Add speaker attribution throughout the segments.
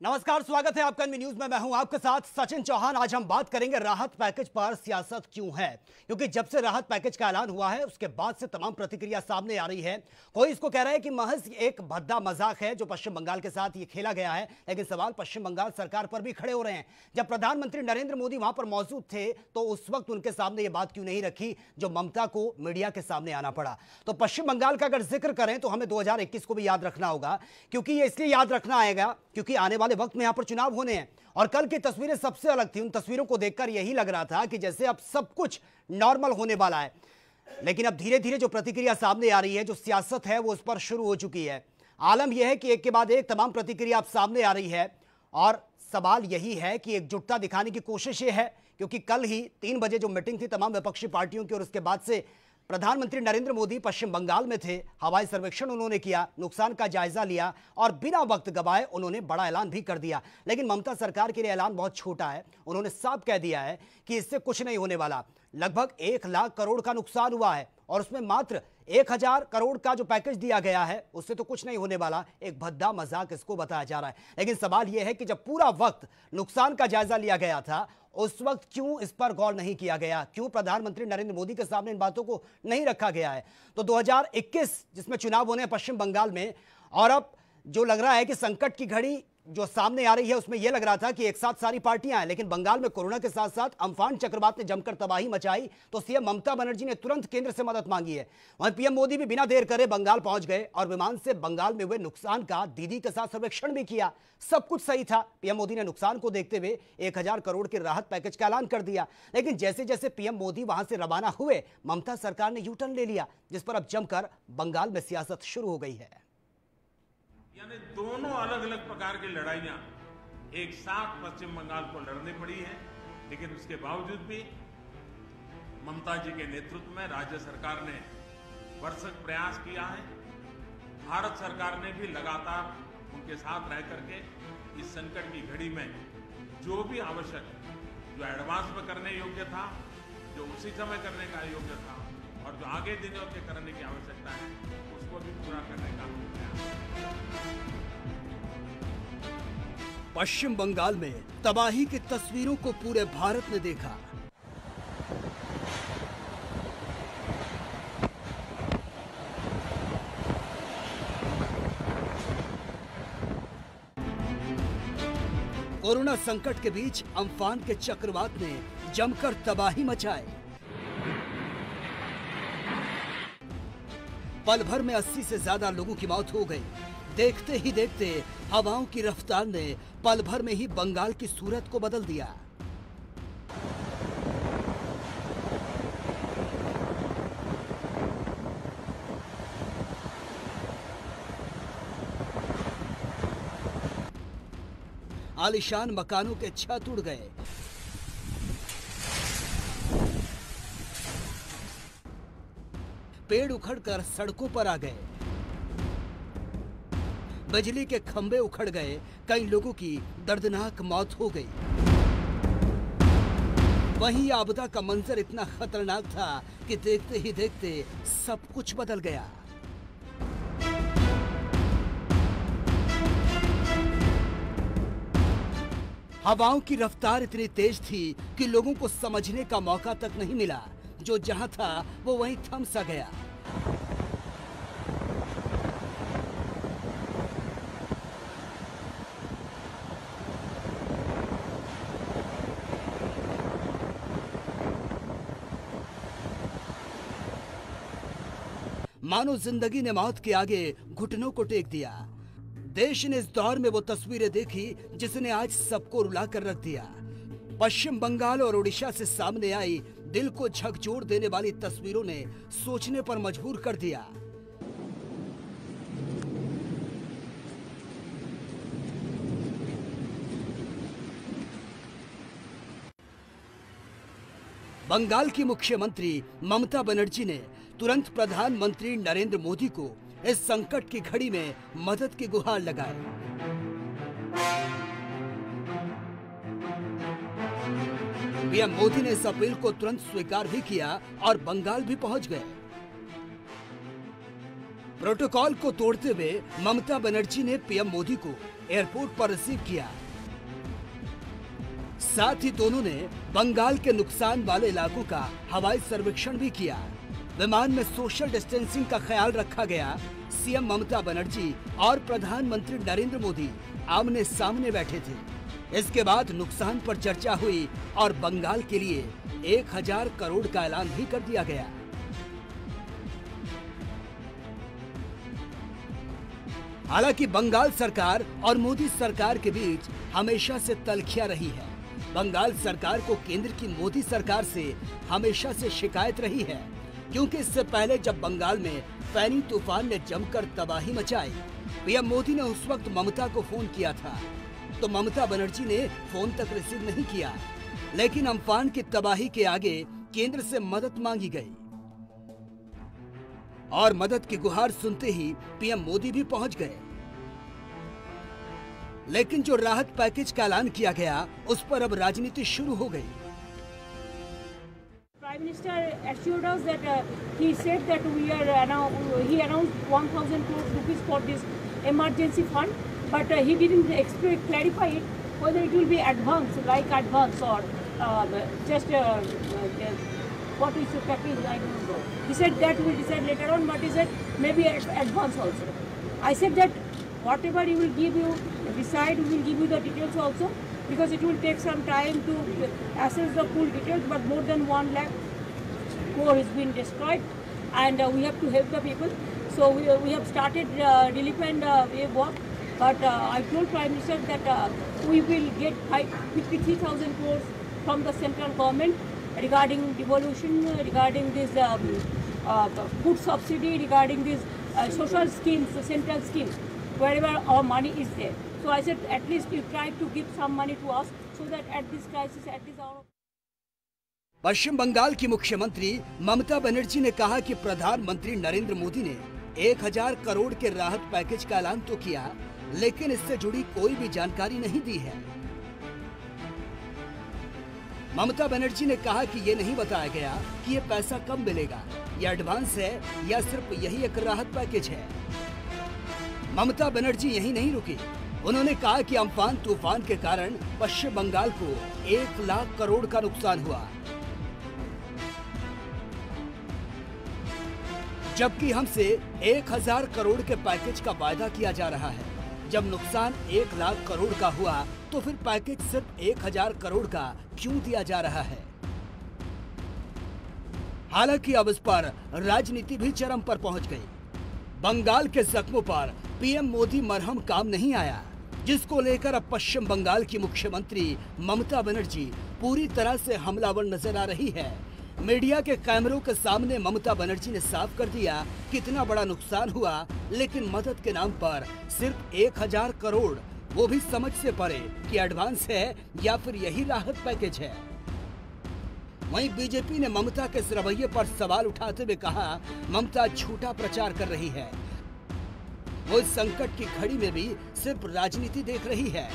Speaker 1: नमस्कार, स्वागत है आपका न्यूज में। मैं हूं आपके साथ सचिन चौहान। आज हम बात करेंगे राहत पैकेज पर सियासत क्यों है, क्योंकि जब से राहत पैकेज का ऐलान हुआ है उसके बाद से तमाम प्रतिक्रिया सामने आ रही है। कोई इसको कह रहा है कि महज एक भद्दा मजाक है जो पश्चिम बंगाल के साथ ये खेला गया है, लेकिन सवाल पश्चिम बंगाल सरकार पर भी खड़े हो रहे हैं। जब प्रधानमंत्री नरेंद्र मोदी वहां पर मौजूद थे तो उस वक्त उनके सामने ये बात क्यों नहीं रखी जो ममता को मीडिया के सामने आना पड़ा। तो पश्चिम बंगाल का अगर जिक्र करें तो हमें 2021 को भी याद रखना होगा, क्योंकि ये इसलिए याद रखना आएगा क्योंकि आने वाले वक्त में यहां पर चुनाव होने हैं। और कल की तस्वीरें सबसे अलग थी। उन तस्वीरों को देखकर यही लग रहा था कि जैसे अब सब कुछ नॉर्मल होने वाला है, लेकिन अब धीरे धीरे जो प्रतिक्रिया सामने आ रही है, जो सियासत है वो उस पर शुरू हो चुकी है। आलम यह है कि एक के बाद एक तमाम प्रतिक्रिया अब सामने आ रही है और सवाल यही है कि एकजुटता दिखाने की कोशिश ये है, क्योंकि कल ही 3 बजे जो मीटिंग थी तमाम विपक्षी पार्टियों की और उसके बाद से प्रधानमंत्री नरेंद्र मोदी पश्चिम बंगाल में थे। हवाई सर्वेक्षण उन्होंने किया, नुकसान का जायजा लिया और बिना वक्त गवाए उन्होंने बड़ा ऐलान भी कर दिया। लेकिन ममता सरकार के लिए ऐलान बहुत छोटा है। उन्होंने साफ कह दिया है कि इससे कुछ नहीं होने वाला। लगभग 1 लाख करोड़ का नुकसान हुआ है और उसमें मात्र 1000 करोड़ का जो पैकेज दिया गया है उससे तो कुछ नहीं होने वाला। एक भद्दा मजाक इसको बताया जा रहा है। लेकिन सवाल यह है कि जब पूरा वक्त नुकसान का जायजा लिया गया था उस वक्त क्यों इस पर गौर नहीं किया गया, क्यों प्रधानमंत्री नरेंद्र मोदी के सामने इन बातों को नहीं रखा गया है। तो 2021 जिसमें चुनाव होने हैं पश्चिम बंगाल में, और अब जो लग रहा है कि संकट की घड़ी जो सामने आ रही है उसमें यह लग रहा था कि एक साथ सारी पार्टियां हैं, लेकिन बंगाल में कोरोना के साथ साथ अम्फान चक्रवात ने जमकर तबाही मचाई तो सीएम ममता बनर्जी ने तुरंत केंद्र से मदद मांगी है। वहीं पीएम मोदी भी बिना देर करे बंगाल पहुंच गए और विमान से बंगाल में हुए नुकसान का दीदी के साथ सर्वेक्षण भी किया। सब कुछ सही था। पीएम मोदी ने नुकसान को देखते हुए 1000 करोड़ के राहत पैकेज का ऐलान कर दिया। लेकिन जैसे जैसे पीएम मोदी वहां से रवाना हुए ममता सरकार ने यू टर्न ले लिया, जिस पर अब जमकर बंगाल में सियासत शुरू हो गई है।
Speaker 2: यानी दोनों अलग अलग प्रकार की लड़ाइयां एक साथ पश्चिम बंगाल को लड़नी पड़ी है, लेकिन उसके बावजूद भी ममता जी के नेतृत्व में राज्य सरकार ने भरसक प्रयास किया है। भारत सरकार ने भी लगातार उनके साथ रह करके इस संकट की घड़ी में जो भी आवश्यक है, जो एडवांस में करने योग्य था, जो उसी समय करने का योग्य था और जो आगे दिनों के करने की आवश्यकता है उसको भी पूरा करने का प्रयास।
Speaker 1: पश्चिम बंगाल में तबाही की तस्वीरों को पूरे भारत ने देखा। कोरोना संकट के बीच अम्फान के चक्रवात ने जमकर तबाही मचाई। पल भर में 80 से ज्यादा लोगों की मौत हो गई। देखते ही देखते हवाओं की रफ्तार ने पल भर में ही बंगाल की सूरत को बदल दिया। आलीशान मकानों के छत उड़ गए। पेड़ उखड़कर सड़कों पर आ गए। बिजली के खंभे उखड़ गए। कई लोगों की दर्दनाक मौत हो गई। वहीं आपदा का मंजर इतना खतरनाक था कि देखते ही देखते सब कुछ बदल गया। हवाओं की रफ्तार इतनी तेज थी कि लोगों को समझने का मौका तक नहीं मिला। जो जहां था वो वहीं थम सा गया। मानो जिंदगी ने मौत के आगे घुटनों को टेक दिया। देश ने इस दौर में वो तस्वीरें देखी जिसने आज सबको रुला कर रख दिया। पश्चिम बंगाल और ओडिशा से सामने आई दिल को झकझोर देने वाली तस्वीरों ने सोचने पर मजबूर कर दिया। बंगाल की मुख्यमंत्री ममता बनर्जी ने तुरंत प्रधानमंत्री नरेंद्र मोदी को इस संकट की घड़ी में मदद की गुहार लगाई। पीएम मोदी ने इस अपील को तुरंत स्वीकार भी किया और बंगाल भी पहुंच गए। प्रोटोकॉल को तोड़ते हुए ममता बनर्जी ने पीएम मोदी को एयरपोर्ट पर रिसीव किया। साथ ही दोनों ने बंगाल के नुकसान वाले इलाकों का हवाई सर्वेक्षण भी किया। विमान में सोशल डिस्टेंसिंग का ख्याल रखा गया। सीएम ममता बनर्जी और प्रधानमंत्री नरेंद्र मोदी आमने सामने बैठे थे। इसके बाद नुकसान पर चर्चा हुई और बंगाल के लिए 1000 करोड़ का ऐलान भी कर दिया गया। हालांकि बंगाल सरकार और मोदी सरकार के बीच हमेशा से तलखियां रही है। बंगाल सरकार को केंद्र की मोदी सरकार से हमेशा से शिकायत रही है, क्योंकि इससे पहले जब बंगाल में फैनी तूफान ने जमकर तबाही मचाई, पीएम मोदी ने उस वक्त ममता को फोन किया था, तो ममता बनर्जी ने फोन तक रिसीव नहीं किया। लेकिन अम्फान की तबाही के आगे केंद्र से मदद मांगी गई और मदद की गुहार सुनते ही पीएम मोदी भी पहुंच गए। लेकिन जो राहत पैकेज का ऐलान किया गया, उस पर अब राजनीति शुरू हो गई।
Speaker 3: Prime Minister assured us that he said that he announced 1,000 crore rupees for this emergency fund, but he didn't clarify it whether it will be advance or just what is the package, I don't know. He said that we will decide later on, but he said maybe advance also. I said that whatever he will give you, decide, we will give you the details also, because it will take some time to assess the full details, but more than 1 lakh crore has been destroyed, and we have to help the people. So we have started relief and wave work, but I told Prime Minister that we will get 53,000 crores from the central government regarding devolution, regarding this food subsidy, regarding these social schemes, central schemes, wherever our money is there. So I said, at least you try to give some money to us, so that at this crisis, at this hour.
Speaker 1: पश्चिम बंगाल की मुख्यमंत्री ममता बनर्जी ने कहा कि प्रधानमंत्री नरेंद्र मोदी ने 1000 करोड़ के राहत package का ऐलान तो किया, लेकिन इससे जुड़ी कोई भी जानकारी नहीं दी है। ममता बनर्जी ने कहा कि ये नहीं बताया गया कि ये पैसा कब मिलेगा, या एडवांस है या सिर्फ यही एक राहत पैकेज है। ममता बनर्जी यही नहीं रुकी, उन्होंने कहा कि अम्फान तूफान के कारण पश्चिम बंगाल को 1 लाख करोड़ का नुकसान हुआ, जबकि हमसे 1000 करोड़ के पैकेज का वायदा किया जा रहा है। जब नुकसान 1 लाख करोड़ का हुआ, तो फिर पैकेज सिर्फ 1000 करोड़ का क्यों दिया जा रहा है? हालांकि अब इस पर राजनीति भी चरम पर पहुंच गई। बंगाल के जख्मों पर पीएम मोदी मरहम काम नहीं आया, जिसको लेकर अब पश्चिम बंगाल की मुख्यमंत्री ममता बनर्जी पूरी तरह से हमलावर नजर आ रही है। मीडिया के कैमरों के सामने ममता बनर्जी ने साफ कर दिया कितना बड़ा नुकसान हुआ, लेकिन मदद के नाम पर सिर्फ 1000 करोड़, वो भी समझ से परे कि एडवांस है या फिर यही राहत पैकेज है। वहीं बीजेपी ने ममता के इस रवैये पर सवाल उठाते हुए कहा, ममता झूठा प्रचार कर रही है। वो इस संकट की घड़ी में भी सिर्फ राजनीति देख रही है।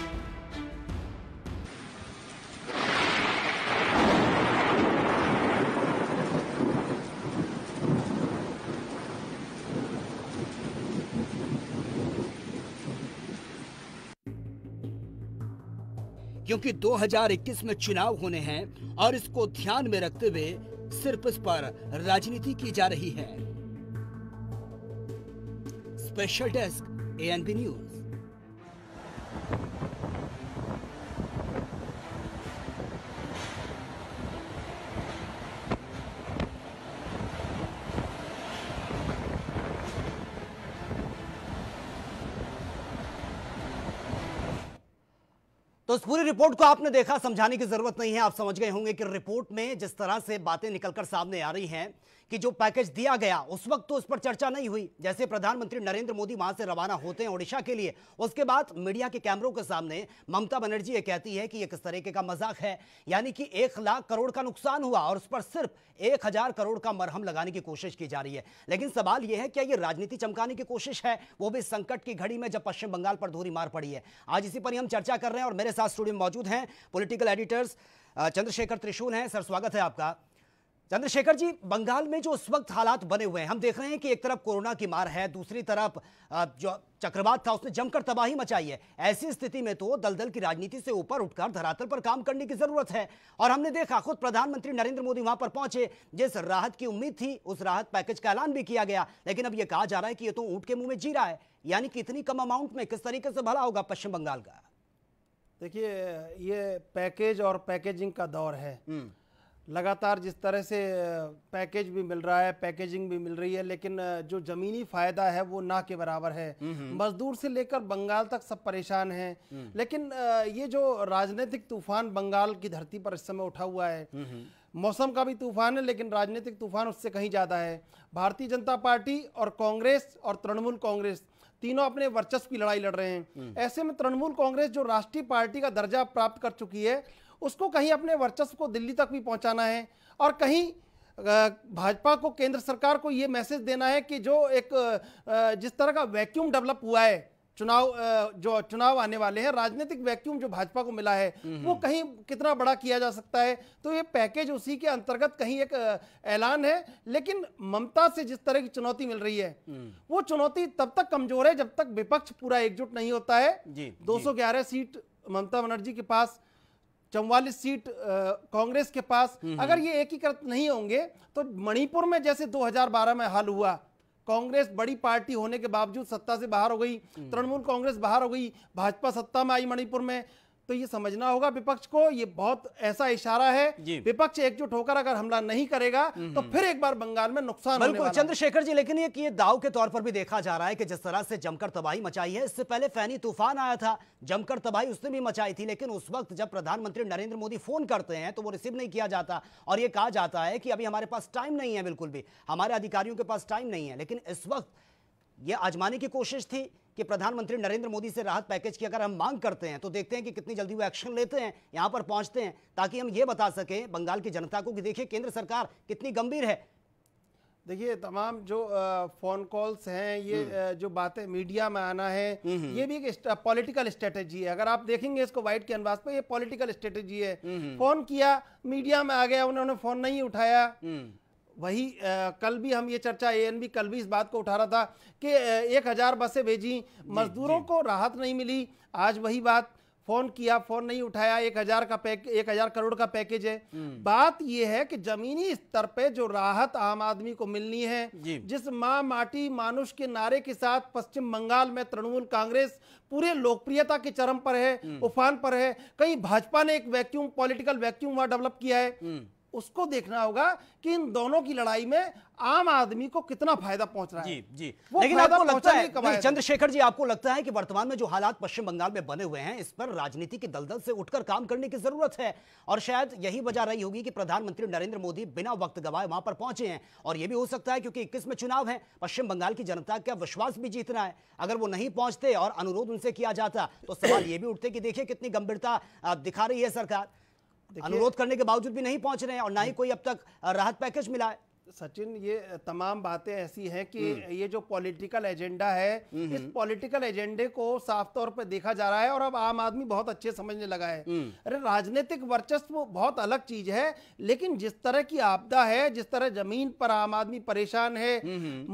Speaker 1: क्योंकि 2021 में चुनाव होने हैं और इसको ध्यान में रखते हुए सिर्फ इस पर राजनीति की जा रही है। Special desk ANB news. तो इस पूरी रिपोर्ट को आपने देखा, समझाने की जरूरत नहीं है। आप समझ गए होंगे कि रिपोर्ट में जिस तरह से बातें निकलकर सामने आ रही हैं कि जो पैकेज दिया गया उस वक्त तो उस पर चर्चा नहीं हुई। जैसे प्रधानमंत्री नरेंद्र मोदी वहां से रवाना होते हैं ओडिशा के लिए, उसके बाद मीडिया के कैमरों के सामने ममता बनर्जी ये कहती है कि ये किस तरीके का मजाक है, यानी कि 1 लाख करोड़ का नुकसान हुआ और उस पर सिर्फ 1000 करोड़ का मरहम लगाने की कोशिश की जा रही है। लेकिन सवाल यह है, क्या ये राजनीति चमकाने की कोशिश है, वो भी संकट की घड़ी में जब पश्चिम बंगाल पर धूरी मार पड़ी है? आज इसी पर हम चर्चा कर रहे हैं और मेरे साथ स्टूडियो में मौजूद हैं पॉलिटिकल एडिटर्स चंद्रशेखर त्रिशूल हैं। सर, स्वागत है आपका। चंद्रशेखर जी, बंगाल में जो उस वक्त हालात बने हुए हैं, हम देख रहे हैं कि एक तरफ कोरोना की मार है, दूसरी तरफ जो चक्रवात था उसने जमकर तबाही मचाई है। ऐसी स्थिति में तो दलदल की राजनीति से ऊपर उठकर धरातल पर काम करने की जरूरत है। और हमने देखा, खुद प्रधानमंत्री नरेंद्र मोदी वहां पर पहुंचे, जिस राहत की उम्मीद थी उस राहत पैकेज का ऐलान भी किया गया, लेकिन अब यह कहा जा रहा है कि यह तो ऊंट के मुंह में जीरा है। यानी कि इतनी कम अमाउंट में किस तरीके से भला होगा पश्चिम बंगाल का?
Speaker 4: देखिए, ये पैकेज और पैकेजिंग का दौर है। लगातार जिस तरह से पैकेज भी मिल रहा है, पैकेजिंग भी मिल रही है, लेकिन जो जमीनी फायदा है वो ना के बराबर है। मजदूर से लेकर बंगाल तक सब परेशान हैं। लेकिन ये जो राजनीतिक तूफान बंगाल की धरती पर इस समय उठा हुआ है, मौसम का भी तूफान है, लेकिन राजनीतिक तूफान उससे कहीं ज्यादा है। भारतीय जनता पार्टी और कांग्रेस और तृणमूल कांग्रेस तीनों अपने वर्चस्व की लड़ाई लड़ रहे हैं। ऐसे में तृणमूल कांग्रेस जो राष्ट्रीय पार्टी का दर्जा प्राप्त कर चुकी है, उसको कहीं अपने वर्चस्व को दिल्ली तक भी पहुंचाना है, और कहीं भाजपा को, केंद्र सरकार को ये मैसेज देना है कि जो एक जिस तरह का वैक्यूम डेवलप हुआ है, जो चुनाव आने वाले हैं, राजनीतिक वैक्यूम जो भाजपा को मिला है वो कहीं कितना बड़ा किया जा सकता है। तो ये पैकेज उसी के अंतर्गत कहीं एक ऐलान है। लेकिन ममता से जिस तरह की चुनौती मिल रही है, वो चुनौती तब तक कमजोर है जब तक विपक्ष पूरा एकजुट नहीं होता है। 211 सीट ममता बनर्जी के पास, 44 सीट कांग्रेस के पास। अगर ये एकीकृत नहीं होंगे तो मणिपुर में जैसे 2012 में हाल हुआ, कांग्रेस बड़ी पार्टी होने के बावजूद सत्ता से बाहर हो गई, तृणमूल कांग्रेस बाहर हो गई, भाजपा सत्ता में आई मणिपुर में, तो ये समझना होगा विपक्ष को, ये बहुत ऐसा इशारा है। विपक्ष एकजुट होकर अगर हमला नहीं करेगा तो फिर एक बार बंगाल में नुकसान होने वाला है।
Speaker 1: चंद्रशेखर जी, लेकिन ये दाव के तौर पर भी देखा जा रहा है कि जिस तरह से जमकर तबाही मचाई है, इससे पहले फैनी तूफान आया था, जमकर तबाही उसने भी मचाई थी, लेकिन उस वक्त जब प्रधानमंत्री नरेंद्र मोदी फोन करते हैं तो वो रिसीव नहीं किया जाता, और ये कहा जाता है कि अभी हमारे पास टाइम नहीं है, बिल्कुल भी हमारे अधिकारियों के पास टाइम नहीं है। लेकिन इस वक्त ये आजमाने की कोशिश थी कि प्रधानमंत्री नरेंद्र मोदी से राहत पैकेज की अगर हम मांग करते हैं तो देखते हैं कि कितनी जल्दी वो एक्शन लेते हैं, यहां पर पहुंचते हैं, ताकि हम ये बता सकें बंगाल की जनता को कि देखिए केंद्र सरकार कितनी गंभीर है।
Speaker 4: देखिए, तमाम जो फोन कॉल्स हैं, ये जो बातें मीडिया में आना है, ये भी एक पॉलिटिकल स्ट्रेटेजी है। अगर आप देखेंगे इसको व्हाइट कैनवास पे, ये पॉलिटिकल स्ट्रेटेजी है। फोन किया, मीडिया में आ गया, उन्होंने फोन नहीं उठाया। वही कल भी हम ये चर्चा, एएनबी कल भी इस बात को उठा रहा था कि 1000 बसें भेजी, मजदूरों को राहत नहीं मिली। आज वही बात, फोन किया, फोन नहीं उठाया, 1000 करोड़ का पैकेज है। बात यह है कि जमीनी स्तर पे जो राहत आम आदमी को मिलनी है, जिस माँ माटी मानुष के नारे के साथ पश्चिम बंगाल में तृणमूल कांग्रेस पूरे लोकप्रियता के चरम पर है, उफान पर है, कहीं भाजपा ने एक वैक्यूम, पॉलिटिकल वैक्यूम वहां डेवलप किया है, उसको देखना होगा कि इन दोनों की लड़ाई में आम आदमी को कितना फायदा पहुंच रहा है।
Speaker 1: जी। लेकिन आपको लगता है, चंद्रशेखर जी, आपको लगता है कि वर्तमान में जो हालात पश्चिम बंगाल में बने हुए हैं, इस पर राजनीति की दलदल से उठकर काम करने की जरूरत है, और शायद यही वजह रही होगी कि प्रधानमंत्री नरेंद्र मोदी बिना वक्त गवाए वहां पर पहुंचे हैं। और यह भी हो सकता है क्योंकि 21 में चुनाव है, पश्चिम बंगाल की जनता का विश्वास भी जीतना है। अगर वो नहीं पहुंचते और अनुरोध उनसे किया जाता तो सवाल यह भी उठते कि देखिए कितनी गंभीरता दिखा रही है सरकार, अनुरोध करने के बावजूद भी नहीं पहुंच रहे हैं और ना ही कोई अब तक राहत पैकेज मिला है।
Speaker 4: सचिन, ये तमाम बातें ऐसी हैं कि ये जो पॉलिटिकल एजेंडा है, इस पॉलिटिकल एजेंडे को साफ तौर पे देखा जा रहा है और अब आम आदमी बहुत अच्छे समझने लगा है। अरे, राजनीतिक वर्चस्व बहुत अलग चीज है, लेकिन जिस तरह की आपदा है, जिस तरह जमीन पर आम आदमी परेशान है,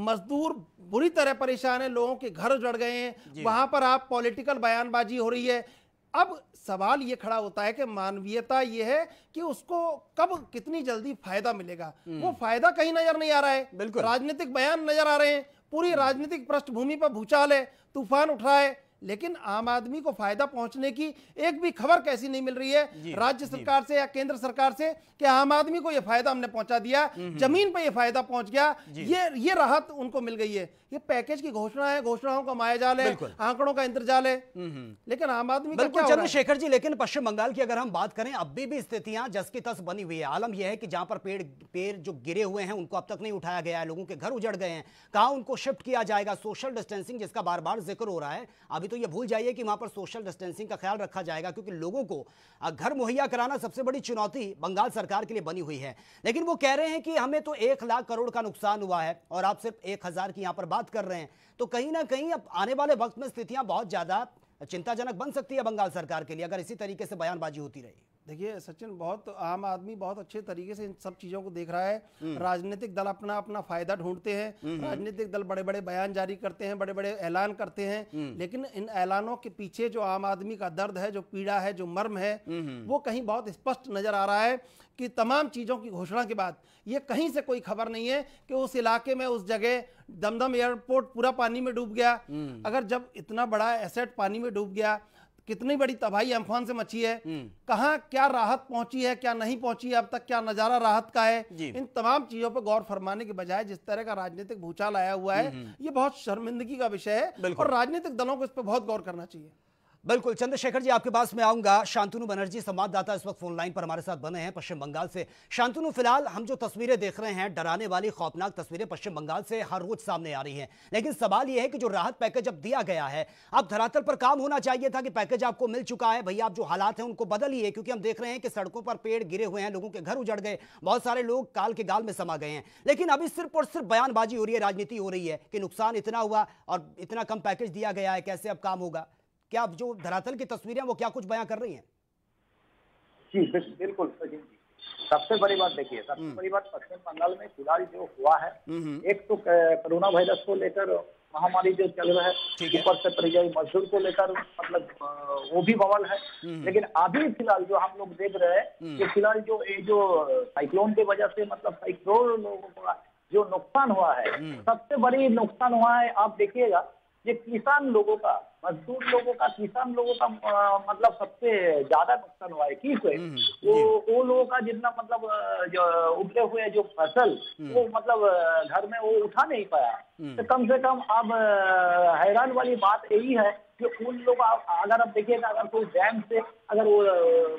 Speaker 4: मजदूर बुरी तरह परेशान है, लोगों के घर उजड़ गए हैं, वहां पर आप पॉलिटिकल बयानबाजी हो रही है। अब सवाल ये खड़ा होता है कि मानवीयता ये है कि उसको कब कितनी जल्दी फायदा मिलेगा। वो फायदा कहीं नजर नहीं आ रहा है, बिल्कुल राजनीतिक बयान नजर आ रहे हैं, पूरी राजनीतिक पृष्ठभूमि पर भूचाल है, तूफान उठ रहा है, लेकिन आम आदमी को फायदा पहुंचने की एक भी खबर कैसी नहीं मिल रही है राज्य सरकार से या केंद्र सरकार से कि आम आदमी को यह फायदा हमने पहुंचा दिया, जमीन पर यह फायदा पहुंच गया, ये राहत उनको मिल गई है। ये पैकेज की घोषणा है, घोषणाओं का मायाजाल है, आंकड़ों का इंतजाल है, लेकिन आम आदमी का क्या हो रहा है?
Speaker 1: चंद्रशेखर जी, लेकिन पश्चिम बंगाल की अगर हम बात करें, अब भी स्थितियां जस की तस बनी हुई है। आलम यह है कि जहां पर पेड़ जो गिरे हुए हैं उनको अब तक नहीं उठाया गया है, लोगों के घर उजड़ गए हैं, कहां उनको शिफ्ट किया जाएगा? सोशल डिस्टेंसिंग जिसका बार बार जिक्र हो रहा है, अभी तो ये भूल जाइए कि वहां पर सोशल डिस्टेंसिंग का ख्याल रखा जाएगा, क्योंकि लोगों को घर मुहैया कराना सबसे बड़ी चुनौती बंगाल सरकार के लिए बनी हुई है। लेकिन वो कह रहे हैं कि हमें तो 1 लाख करोड़ का नुकसान हुआ है और आप सिर्फ 1000 की यहां पर बात कर रहे हैं, तो कहीं ना कहीं अब आने वाले वक्त में स्थितियां बहुत ज्यादा चिंताजनक बन सकती है बंगाल सरकार के लिए, अगर इसी तरीके से बयानबाजी होती रही।
Speaker 4: देखिए सचिन, बहुत आम आदमी बहुत अच्छे तरीके से इन सब चीजों को देख रहा है। राजनीतिक दल अपना अपना फायदा ढूंढते हैं, राजनीतिक दल बड़े बड़े बयान जारी करते हैं, बड़े बड़े ऐलान करते हैं, लेकिन इन ऐलानों के पीछे जो आम आदमी का दर्द है, जो पीड़ा है, जो मर्म है, वो कहीं बहुत स्पष्ट नजर आ रहा है कि तमाम चीजों की घोषणा के बाद ये कहीं से कोई खबर नहीं है कि उस इलाके में, उस जगह दमदम एयरपोर्ट पूरा पानी में डूब गया। अगर जब इतना बड़ा एसेट पानी में डूब गया, कितनी बड़ी तबाही अम्फान से मची है, कहां क्या राहत पहुंची है, क्या नहीं पहुंची है, अब तक क्या नजारा राहत का है, इन तमाम चीजों पर गौर फरमाने के बजाय जिस तरह का राजनीतिक भूचाल आया हुआ है, ये बहुत शर्मिंदगी का विषय है और राजनीतिक दलों को इस पर बहुत गौर करना चाहिए।
Speaker 1: बिल्कुल चंद्रशेखर जी, आपके पास में आऊंगा। शांतनु बनर्जी संवाददाता इस वक्त फोन लाइन पर हमारे साथ बने हैं पश्चिम बंगाल से। शांतनु, फिलहाल हम जो तस्वीरें देख रहे हैं, डराने वाली खौफनाक तस्वीरें पश्चिम बंगाल से हर रोज सामने आ रही हैं, लेकिन सवाल यह है कि जो राहत पैकेज अब दिया गया है, अब धरातल पर काम होना चाहिए था कि पैकेज आपको मिल चुका है, भैया आप जो हालात हैं उनको बदलिए, क्योंकि हम देख रहे हैं कि सड़कों पर पेड़ गिरे हुए हैं, लोगों के घर उजड़ गए, बहुत सारे लोग काल के गाल में समा गए हैं, लेकिन अभी सिर्फ और सिर्फ बयानबाजी हो रही है, राजनीति हो रही है कि नुकसान इतना हुआ और इतना कम पैकेज दिया गया है, कैसे अब काम होगा। क्या अब जो धरातल की तस्वीरें वो क्या कुछ बयां कर रही हैं?
Speaker 5: जी बिल्कुल सचिन जी, सबसे बड़ी बात देखिए, सबसे बड़ी बात पश्चिम बंगाल में फिलहाल जो हुआ है, एक तो कोरोना वायरस को लेकर महामारी जो चल रहा है, ऊपर से परिযায়ী मजदूर को लेकर मतलब वो भी बवाल है। लेकिन अभी फिलहाल जो हम लोग देख रहे हैं कि फिलहाल जो ये जो साइक्लोन की वजह से मतलब सैकड़ों लोगों का जो नुकसान हुआ है, सबसे बड़ी नुकसान हुआ है, आप देखिएगा ये किसान लोगों का, मजदूर लोगों का, किसान लोगों का मतलब सबसे ज्यादा नुकसान हुआ है। किससे? वो लोगों का जितना मतलब जो उगले हुए जो फसल वो मतलब घर में वो उठा नहीं पाया। तो कम से कम अब हैरान वाली बात यही है कि उन लोग, अगर आप देखिएगा, अगर कोई बैंक से अगर वो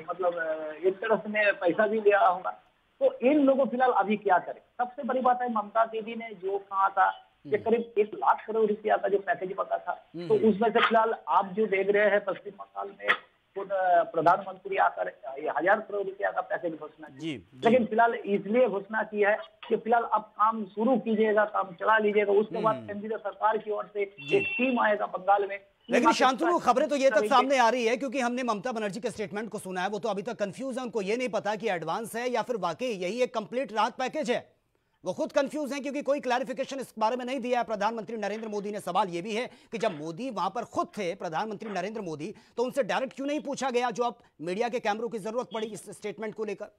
Speaker 5: मतलब एक तरफ में पैसा भी लिया होगा, तो इन लोगों फिलहाल अभी क्या करें। सबसे बड़ी बात है, ममता दीदी ने जो कहा था ये करीब 1 लाख करोड़ रुपया का जो पैकेज बता था, तो उसमें से फिलहाल आप जो देख रहे हैं पश्चिम बंगाल में खुद प्रधानमंत्री आकर 1000 करोड़ रुपया का पैकेज घोषणा की। लेकिन फिलहाल इसलिए घोषणा की है कि फिलहाल अब काम शुरू कीजिएगा, काम चला लीजिएगा, उसके बाद केंद्रीय सरकार की ओर से एक टीम आएगा बंगाल में।
Speaker 1: लेकिन शांतनु, खबरें तो ये तक सामने आ रही है, क्योंकि हमने ममता बनर्जी के स्टेटमेंट को सुना है, वो तो अभी तक कंफ्यूज है, उनको ये नहीं पता कि एडवांस है या फिर वाकई यही एक कंप्लीट राहत पैकेज है। वो खुद कंफ्यूज हैं क्योंकि कोई क्लैरिफिकेशन इस बारे में नहीं दिया है प्रधानमंत्री नरेंद्र मोदी ने। सवाल ये भी है कि जब मोदी वहां पर खुद थे, प्रधानमंत्री नरेंद्र मोदी, तो उनसे डायरेक्ट क्यों नहीं पूछा गया जो अब मीडिया के कैमरों की जरूरत पड़ी इस स्टेटमेंट को लेकर?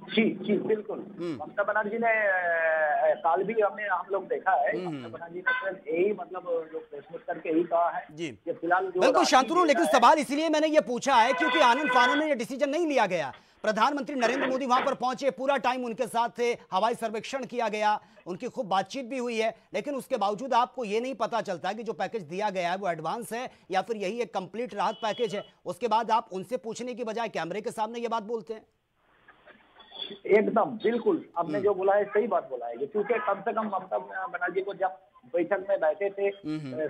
Speaker 5: जी बिल्कुल, ममता बनर्जी ने कल भी हम लोग देखा है, ममता बनर्जी ने यही मतलब प्रेस मीट करके यही कहा है कि फिलहाल
Speaker 1: बिल्कुल शांतनु, लेकिन सवाल इसलिए मैंने ये पूछा है क्योंकि आनंद फानन में ये डिसीजन नहीं लिया गया। प्रधानमंत्री नरेंद्र मोदी वहां पर पहुंचे, पूरा टाइम उनके साथ थे, हवाई सर्वेक्षण किया गया, उनकी खूब बातचीत भी हुई है, लेकिन उसके बावजूद आपको ये नहीं पता चलता कि जो पैकेज दिया गया है वो एडवांस है या फिर यही एक कंप्लीट राहत पैकेज है। उसके बाद आप उनसे पूछने की बजाय कैमरे के सामने ये बात बोलते हैं।
Speaker 5: एकदम बिल्कुल आपने जो बोला है सही बात बोला है, क्योंकि कम से कम ममता बनर्जी को जब बैठक में बैठे थे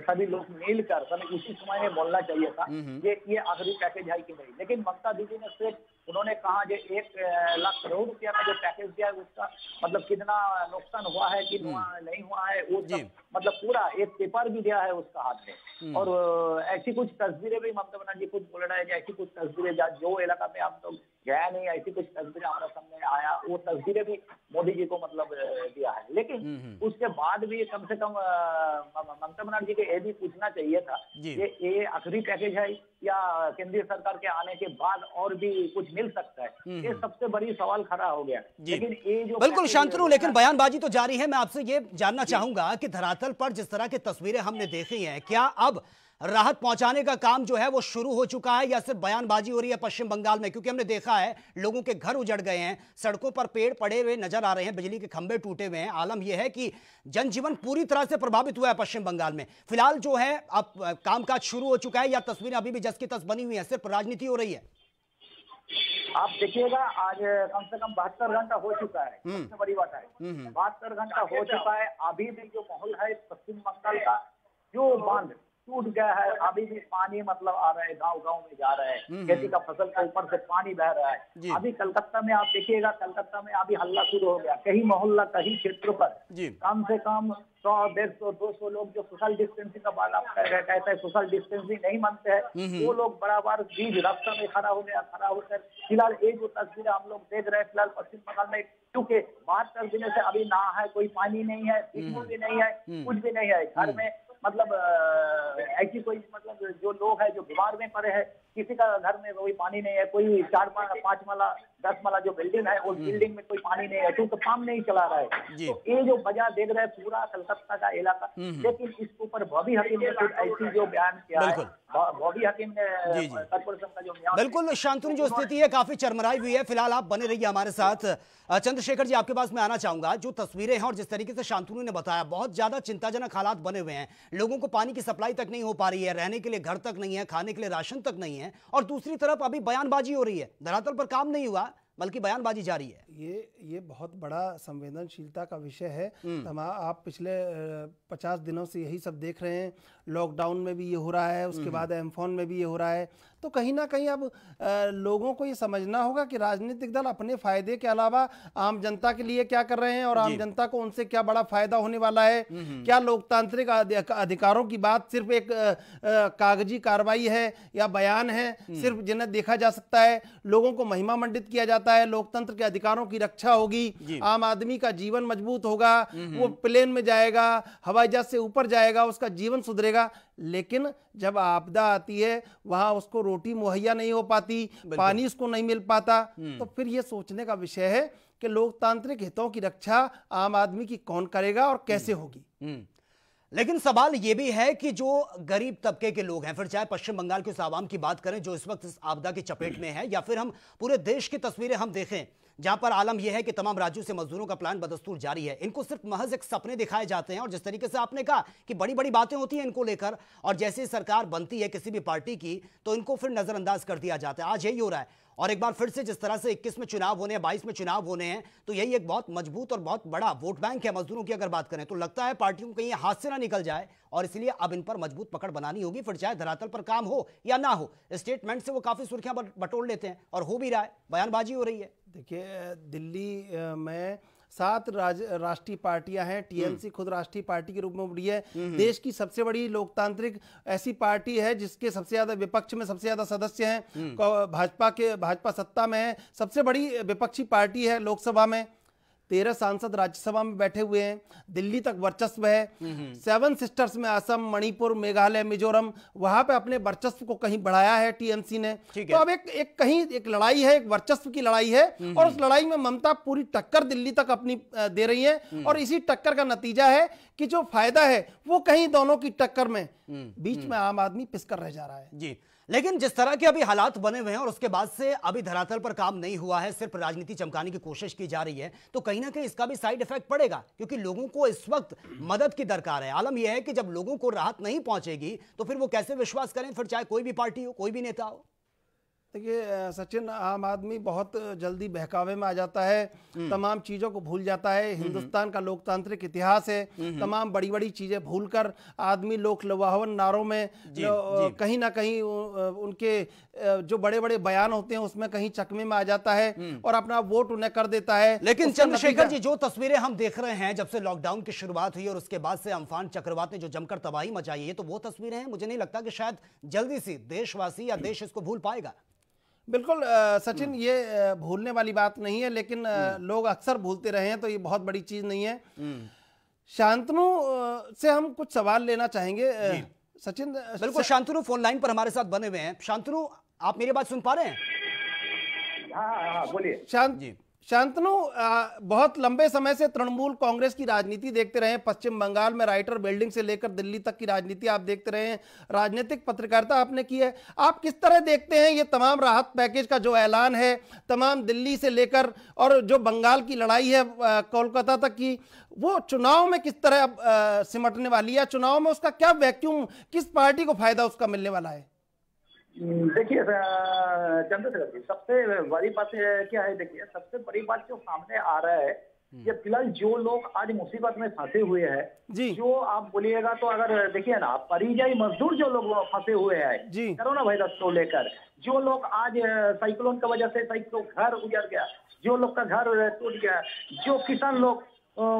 Speaker 5: सभी लोग मिलकर, सभी उसी समय में बोलना चाहिए था ये आखिरी पैकेज है कि नहीं। लेकिन ममता दीदी ने सिर्फ उन्होंने कहा कि 1 लाख करोड़ रुपया का जो पैकेज दिया है उसका मतलब कितना नुकसान हुआ है कि नहीं हुआ है, वो सब मतलब पूरा एक पेपर भी दिया है उसका हाथ में। और ऐसी कुछ तस्वीरें भी ममता बनर्जी खुद बोल रहे हैं कि ऐसी कुछ तस्वीरें जो इलाका में आप लोग गया नहीं, ऐसी कुछ तस्वीरें हमारे सामने आया, वो तस्वीरें भी मोदी जी को मतलब दिया है। लेकिन उसके बाद भी कम से कम ममता बनर्जी को ये भी पूछना चाहिए था कि ये आखिरी पैकेज है या केंद्रीय सरकार के आने के बाद और भी कुछ मिल सकता है। ये सबसे बड़ी सवाल खड़ा हो गया। लेकिन ये जो
Speaker 1: बिल्कुल शांतनु, लेकिन बयानबाजी तो जारी है। मैं आपसे ये जानना चाहूंगा कि धरातल पर जिस तरह की तस्वीरें हमने देखी हैं, क्या अब राहत पहुंचाने का काम जो है वो शुरू हो चुका है या सिर्फ बयानबाजी हो रही है पश्चिम बंगाल में? क्योंकि हमने देखा है लोगों के घर उजड़ गए हैं, सड़कों पर पेड़ पड़े हुए नजर आ रहे हैं, बिजली के खंभे टूटे हुए हैं। आलम यह है कि जनजीवन पूरी तरह से प्रभावित हुआ है पश्चिम बंगाल में। फिलहाल जो है अब कामकाज शुरू हो चुका है या तस्वीरें अभी भी जस की तस बनी हुई है, सिर्फ राजनीति हो रही है?
Speaker 5: आप देखिएगा आज कम से कम 72 घंटा हो चुका है, सबसे बड़ी बात है 72 घंटा हो चुका है। अभी भी जो माहौल है पश्चिम बंगाल का, जो बांध टूट गया है, अभी भी पानी मतलब आ रहा है, गांव गांव में जा रहा है, खेती का फसल के ऊपर से पानी बह रहा है। अभी कलकत्ता में आप देखिएगा, कलकत्ता में अभी हल्ला शुरू हो गया, कहीं मोहल्ला कहीं क्षेत्र पर कम से कम 100, 150, 200 लोग जो सोशल डिस्टेंसिंग का बात आप कहते हैं, सोशल डिस्टेंसिंग नहीं मानते हैं, वो लोग बराबर बीच रास्ता में खड़ा हो गया, खड़ा होकर फिलहाल ये जो तस्वीरें हम लोग देख रहे हैं फिलहाल पश्चिम बंगाल में, क्योंकि 72 दिनों से अभी ना है, कोई पानी नहीं है, बिजली भी नहीं है, कुछ भी नहीं है घर में, मतलब ऐसी कोई मतलब जो लोग हैं जो बीमार में पड़े हैं, किसी का घर में कोई पानी नहीं है, कोई 4 माला 5 माला 10 माला जो बिल्डिंग है उस बिल्डिंग में कोई पानी नहीं है, क्योंकि काम नहीं चला रहा है। तो ये जो वजह देख रहे हैं पूरा कलकत्ता का इलाका, लेकिन इसके ऊपर बॉबी हकीम ने कुछ ऐसी जो बयान किया है, बॉबी हकीम ने कॉर्पोरेशन का जो
Speaker 1: बिल्कुल शांतनु जो स्थिति है काफी चरमराई हुई है। फिलहाल आप बने रहिए हमारे साथ। चंद्रशेखर जी आपके पास मैं आना चाहूंगा, जो तस्वीरें हैं और जिस तरीके से शांतनु ने बताया, बहुत ज्यादा चिंताजनक हालात बने हुए हैं, लोगों को पानी की सप्लाई तक नहीं हो पा रही है, रहने के लिए घर तक नहीं है, खाने के लिए राशन तक नहीं है, और दूसरी तरफ अभी बयानबाजी हो रही है, धरातल पर काम नहीं हुआ बल्कि बयानबाजी जारी है।
Speaker 4: ये बहुत बड़ा संवेदनशीलता का विषय है। आप पिछले 50 दिनों से यही सब देख रहे हैं, लॉकडाउन में भी ये हो रहा है, उसके बाद एम्फॉन में भी ये हो रहा है। तो कहीं ना कहीं अब लोगों को ये समझना होगा कि राजनीतिक दल अपने फायदे के अलावा आम जनता के लिए क्या कर रहे हैं और आम जनता को उनसे क्या बड़ा फायदा होने वाला है। क्या लोकतांत्रिक अधिकारों की बात सिर्फ एक कागजी कार्रवाई है या बयान है, सिर्फ जिन्हें देखा जा सकता है, लोगों को महिमा मंडित किया जाता है, लोकतंत्र के अधिकारों की रक्षा होगी, आम आदमी का जीवन मजबूत होगा, वो प्लेन में जाएगा, हवाई जहाज से ऊपर जाएगा, उसका जीवन सुधरेगा। लेकिन जब आपदा आती है वहां उसको रोटी मुहैया नहीं हो पाती, पानी उसको नहीं मिल पाता, तो फिर यह सोचने का विषय है कि लोकतांत्रिक हितों की रक्षा आम आदमी की कौन करेगा और कैसे होगी।
Speaker 1: लेकिन सवाल यह भी है कि जो गरीब तबके के लोग हैं, फिर चाहे पश्चिम बंगाल के उस आवाम की बात करें जो इस वक्त इस आपदा की चपेट में है, या फिर हम पूरे देश की तस्वीरें हम देखें जहां पर आलम यह है कि तमाम राज्यों से मजदूरों का प्लान बदस्तूर जारी है, इनको सिर्फ महज एक सपने दिखाए जाते हैं। और जिस तरीके से आपने कहा कि बड़ी बड़ी बातें होती हैं इनको लेकर, और जैसे सरकार बनती है किसी भी पार्टी की तो इनको फिर नजरअंदाज कर दिया जाता है। आज यही हो रहा है, और एक बार फिर से जिस तरह से 21 में चुनाव होने हैं, 22 में चुनाव होने हैं, तो यही एक बहुत मजबूत और बहुत बड़ा वोट बैंक है मजदूरों की। अगर बात करें तो लगता है पार्टियों को कहीं हाथ से ना निकल जाए, और इसलिए अब इन पर मजबूत पकड़ बनानी होगी, फिर चाहे धरातल पर काम हो या ना हो। स्टेटमेंट से वो काफी सुर्खियां बटोर लेते हैं, और हो भी रहा है, बयानबाजी हो रही है।
Speaker 4: देखिए, दिल्ली में 7 राष्ट्रीय पार्टियां हैं, टीएमसी खुद राष्ट्रीय पार्टी के रूप में उभरी है, देश की सबसे बड़ी लोकतांत्रिक ऐसी पार्टी है जिसके सबसे ज्यादा विपक्ष में सबसे ज्यादा सदस्य हैं। भाजपा सत्ता में है, सबसे बड़ी विपक्षी पार्टी है लोकसभा में, 13 सांसद राज्यसभा में बैठे हुए हैं, दिल्ली तक वर्चस्व है। 7 सिस्टर्स में असम, मणिपुर, मेघालय, मिजोरम, वहां पे अपने वर्चस्व को कहीं बढ़ाया है टीएमसी ने। तो अब एक लड़ाई है, एक वर्चस्व की लड़ाई है, और उस लड़ाई में ममता पूरी टक्कर दिल्ली तक अपनी दे रही है, और इसी टक्कर का नतीजा है कि जो फायदा है वो कहीं दोनों की टक्कर में बीच में आम आदमी पिसकर रह जा रहा है।
Speaker 1: जी, लेकिन जिस तरह के अभी हालात बने हुए हैं और उसके बाद से अभी धरातल पर काम नहीं हुआ है, सिर्फ राजनीति चमकाने की कोशिश की जा रही है, तो कहीं ना कहीं इसका भी साइड इफेक्ट पड़ेगा, क्योंकि लोगों को इस वक्त मदद की दरकार है। आलम यह है कि जब लोगों को राहत नहीं पहुंचेगी तो फिर वो कैसे विश्वास करें, फिर चाहे कोई भी पार्टी हो, कोई भी नेता हो।
Speaker 4: देखिए सचिन, आम आदमी बहुत जल्दी बहकावे में आ जाता है, तमाम चीज़ों को भूल जाता है। हिंदुस्तान का लोकतांत्रिक इतिहास है, तमाम बड़ी बड़ी चीज़ें भूलकर आदमी लोक लुभावन नारों में कहीं ना कहीं उनके जो बड़े बड़े बयान होते हैं उसमें कहीं चकमे में आ जाता है और अपना वोट उन्हें कर देता है।
Speaker 1: लेकिन चंद्रशेखर जी, जो तस्वीरें हम देख रहे हैं जब से लॉकडाउन की शुरुआत हुई और उसके बाद से अम्फान चक्रवात ने जो जमकर तबाही मचाई है, तो वो तस्वीरें हैं। मुझे नहीं लगता कि शायद जल्दी से देशवासी या देश इसको भूल पाएगा।
Speaker 4: बिल्कुल सचिन, ये भूलने वाली बात नहीं है, लेकिन लोग अक्सर भूलते रहे हैं, तो ये बहुत बड़ी चीज नहीं है। शांतनु से हम कुछ सवाल लेना चाहेंगे सचिन।
Speaker 1: बिल्कुल, शांतनु फोन लाइन पर हमारे साथ बने हुए हैं। शांतनु, आप मेरी बात सुन पा रहे हैं?
Speaker 5: हाँ, बोलिए।
Speaker 4: शांतनु, बहुत लंबे समय से तृणमूल कांग्रेस की राजनीति देखते रहे हैं, पश्चिम बंगाल में राइटर बिल्डिंग से लेकर दिल्ली तक की राजनीति आप देखते रहे हैं, राजनीतिक पत्रकारिता आपने की है। आप किस तरह देखते हैं ये तमाम राहत पैकेज का जो ऐलान है, तमाम दिल्ली से लेकर और जो बंगाल की लड़ाई है कोलकाता तक की, वो चुनाव में किस तरह सिमटने वाली है? चुनाव में उसका क्या वैक्यूम, किस पार्टी को फायदा उसका मिलने वाला है?
Speaker 5: देखिए चंद्रशेखर जी, सबसे बड़ी बात क्या है, देखिए सबसे बड़ी बात जो सामने आ रहा है ये फिलहाल जो लोग आज मुसीबत में फंसे हुए हैं, जो आप बोलिएगा तो अगर देखिए ना, परियायी मजदूर जो लोग फंसे हुए हैं कोरोना वायरस को लेकर, जो लोग आज साइक्लोन की वजह से सैकड़ों घर उजड़ गया, जो लोग का घर टूट गया, जो किसान लोग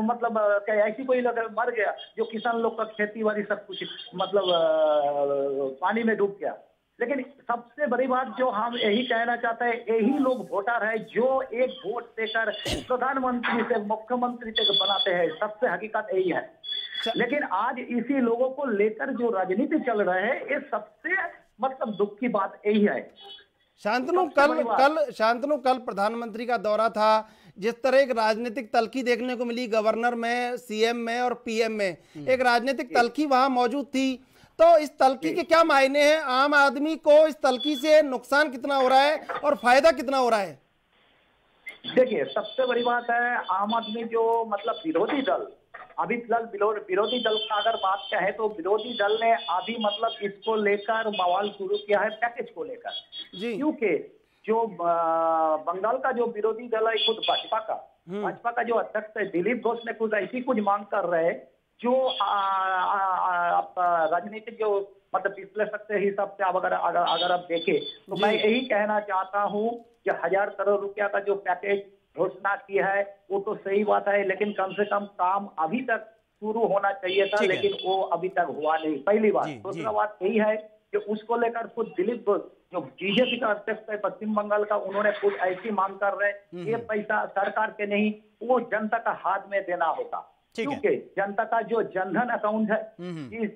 Speaker 5: मतलब ऐसी कोई लोग मर गया, जो किसान लोग का खेती बाड़ी सब कुछ मतलब पानी में डूब गया। लेकिन सबसे बड़ी बात जो हम यही कहना चाहते हैं, यही लोग वोटर है जो एक वोट देकर प्रधानमंत्री से मुख्यमंत्री तक बनाते हैं, सबसे हकीकत यही है। लेकिन आज इसी लोगों को लेकर जो राजनीति चल रहा है, ये सबसे मतलब दुख की बात यही है।
Speaker 4: शांतनु, कल प्रधानमंत्री का दौरा था, जिस तरह एक राजनीतिक तल्खी देखने को मिली गवर्नर में, सीएम में और पीएम में, एक राजनीतिक तल्खी वहां मौजूद थी, तो इस तल्खी के क्या मायने हैं? आम आदमी को इस तल्खी से नुकसान कितना हो रहा है और फायदा कितना हो रहा है?
Speaker 5: देखिए, सबसे बड़ी बात है, आम आदमी जो मतलब विरोधी दल, अभी फिलहाल विरोधी दल का अगर बात कहे तो विरोधी दल ने अभी मतलब इसको लेकर बवाल शुरू किया है पैकेज को लेकर, क्योंकि जो बंगाल का जो विरोधी दल है खुद भाजपा का जो अध्यक्ष है दिलीप घोष ने कुछ ऐसी कुछ मांग कर रहे हैं जो राजनीतिक जो मतलब विश्लेषक के हिसाब से अगर आप देखें तो मैं यही कहना चाहता हूं कि 1000 करोड़ रुपया का जो पैकेज घोषणा की है वो तो सही बात है, लेकिन कम से कम काम अभी तक शुरू होना चाहिए था, लेकिन वो अभी तक हुआ नहीं, पहली बात। दूसरा बात यही है कि उसको लेकर खुद दिलीप घोष जो बीजेपी का अध्यक्ष है पश्चिम बंगाल का, उन्होंने खुद ऐसी मांग कर रहे हैं, ये पैसा सरकार के नहीं, वो जनता का हाथ में देना होगा, क्योंकि जनता का जो जनधन अकाउंट है,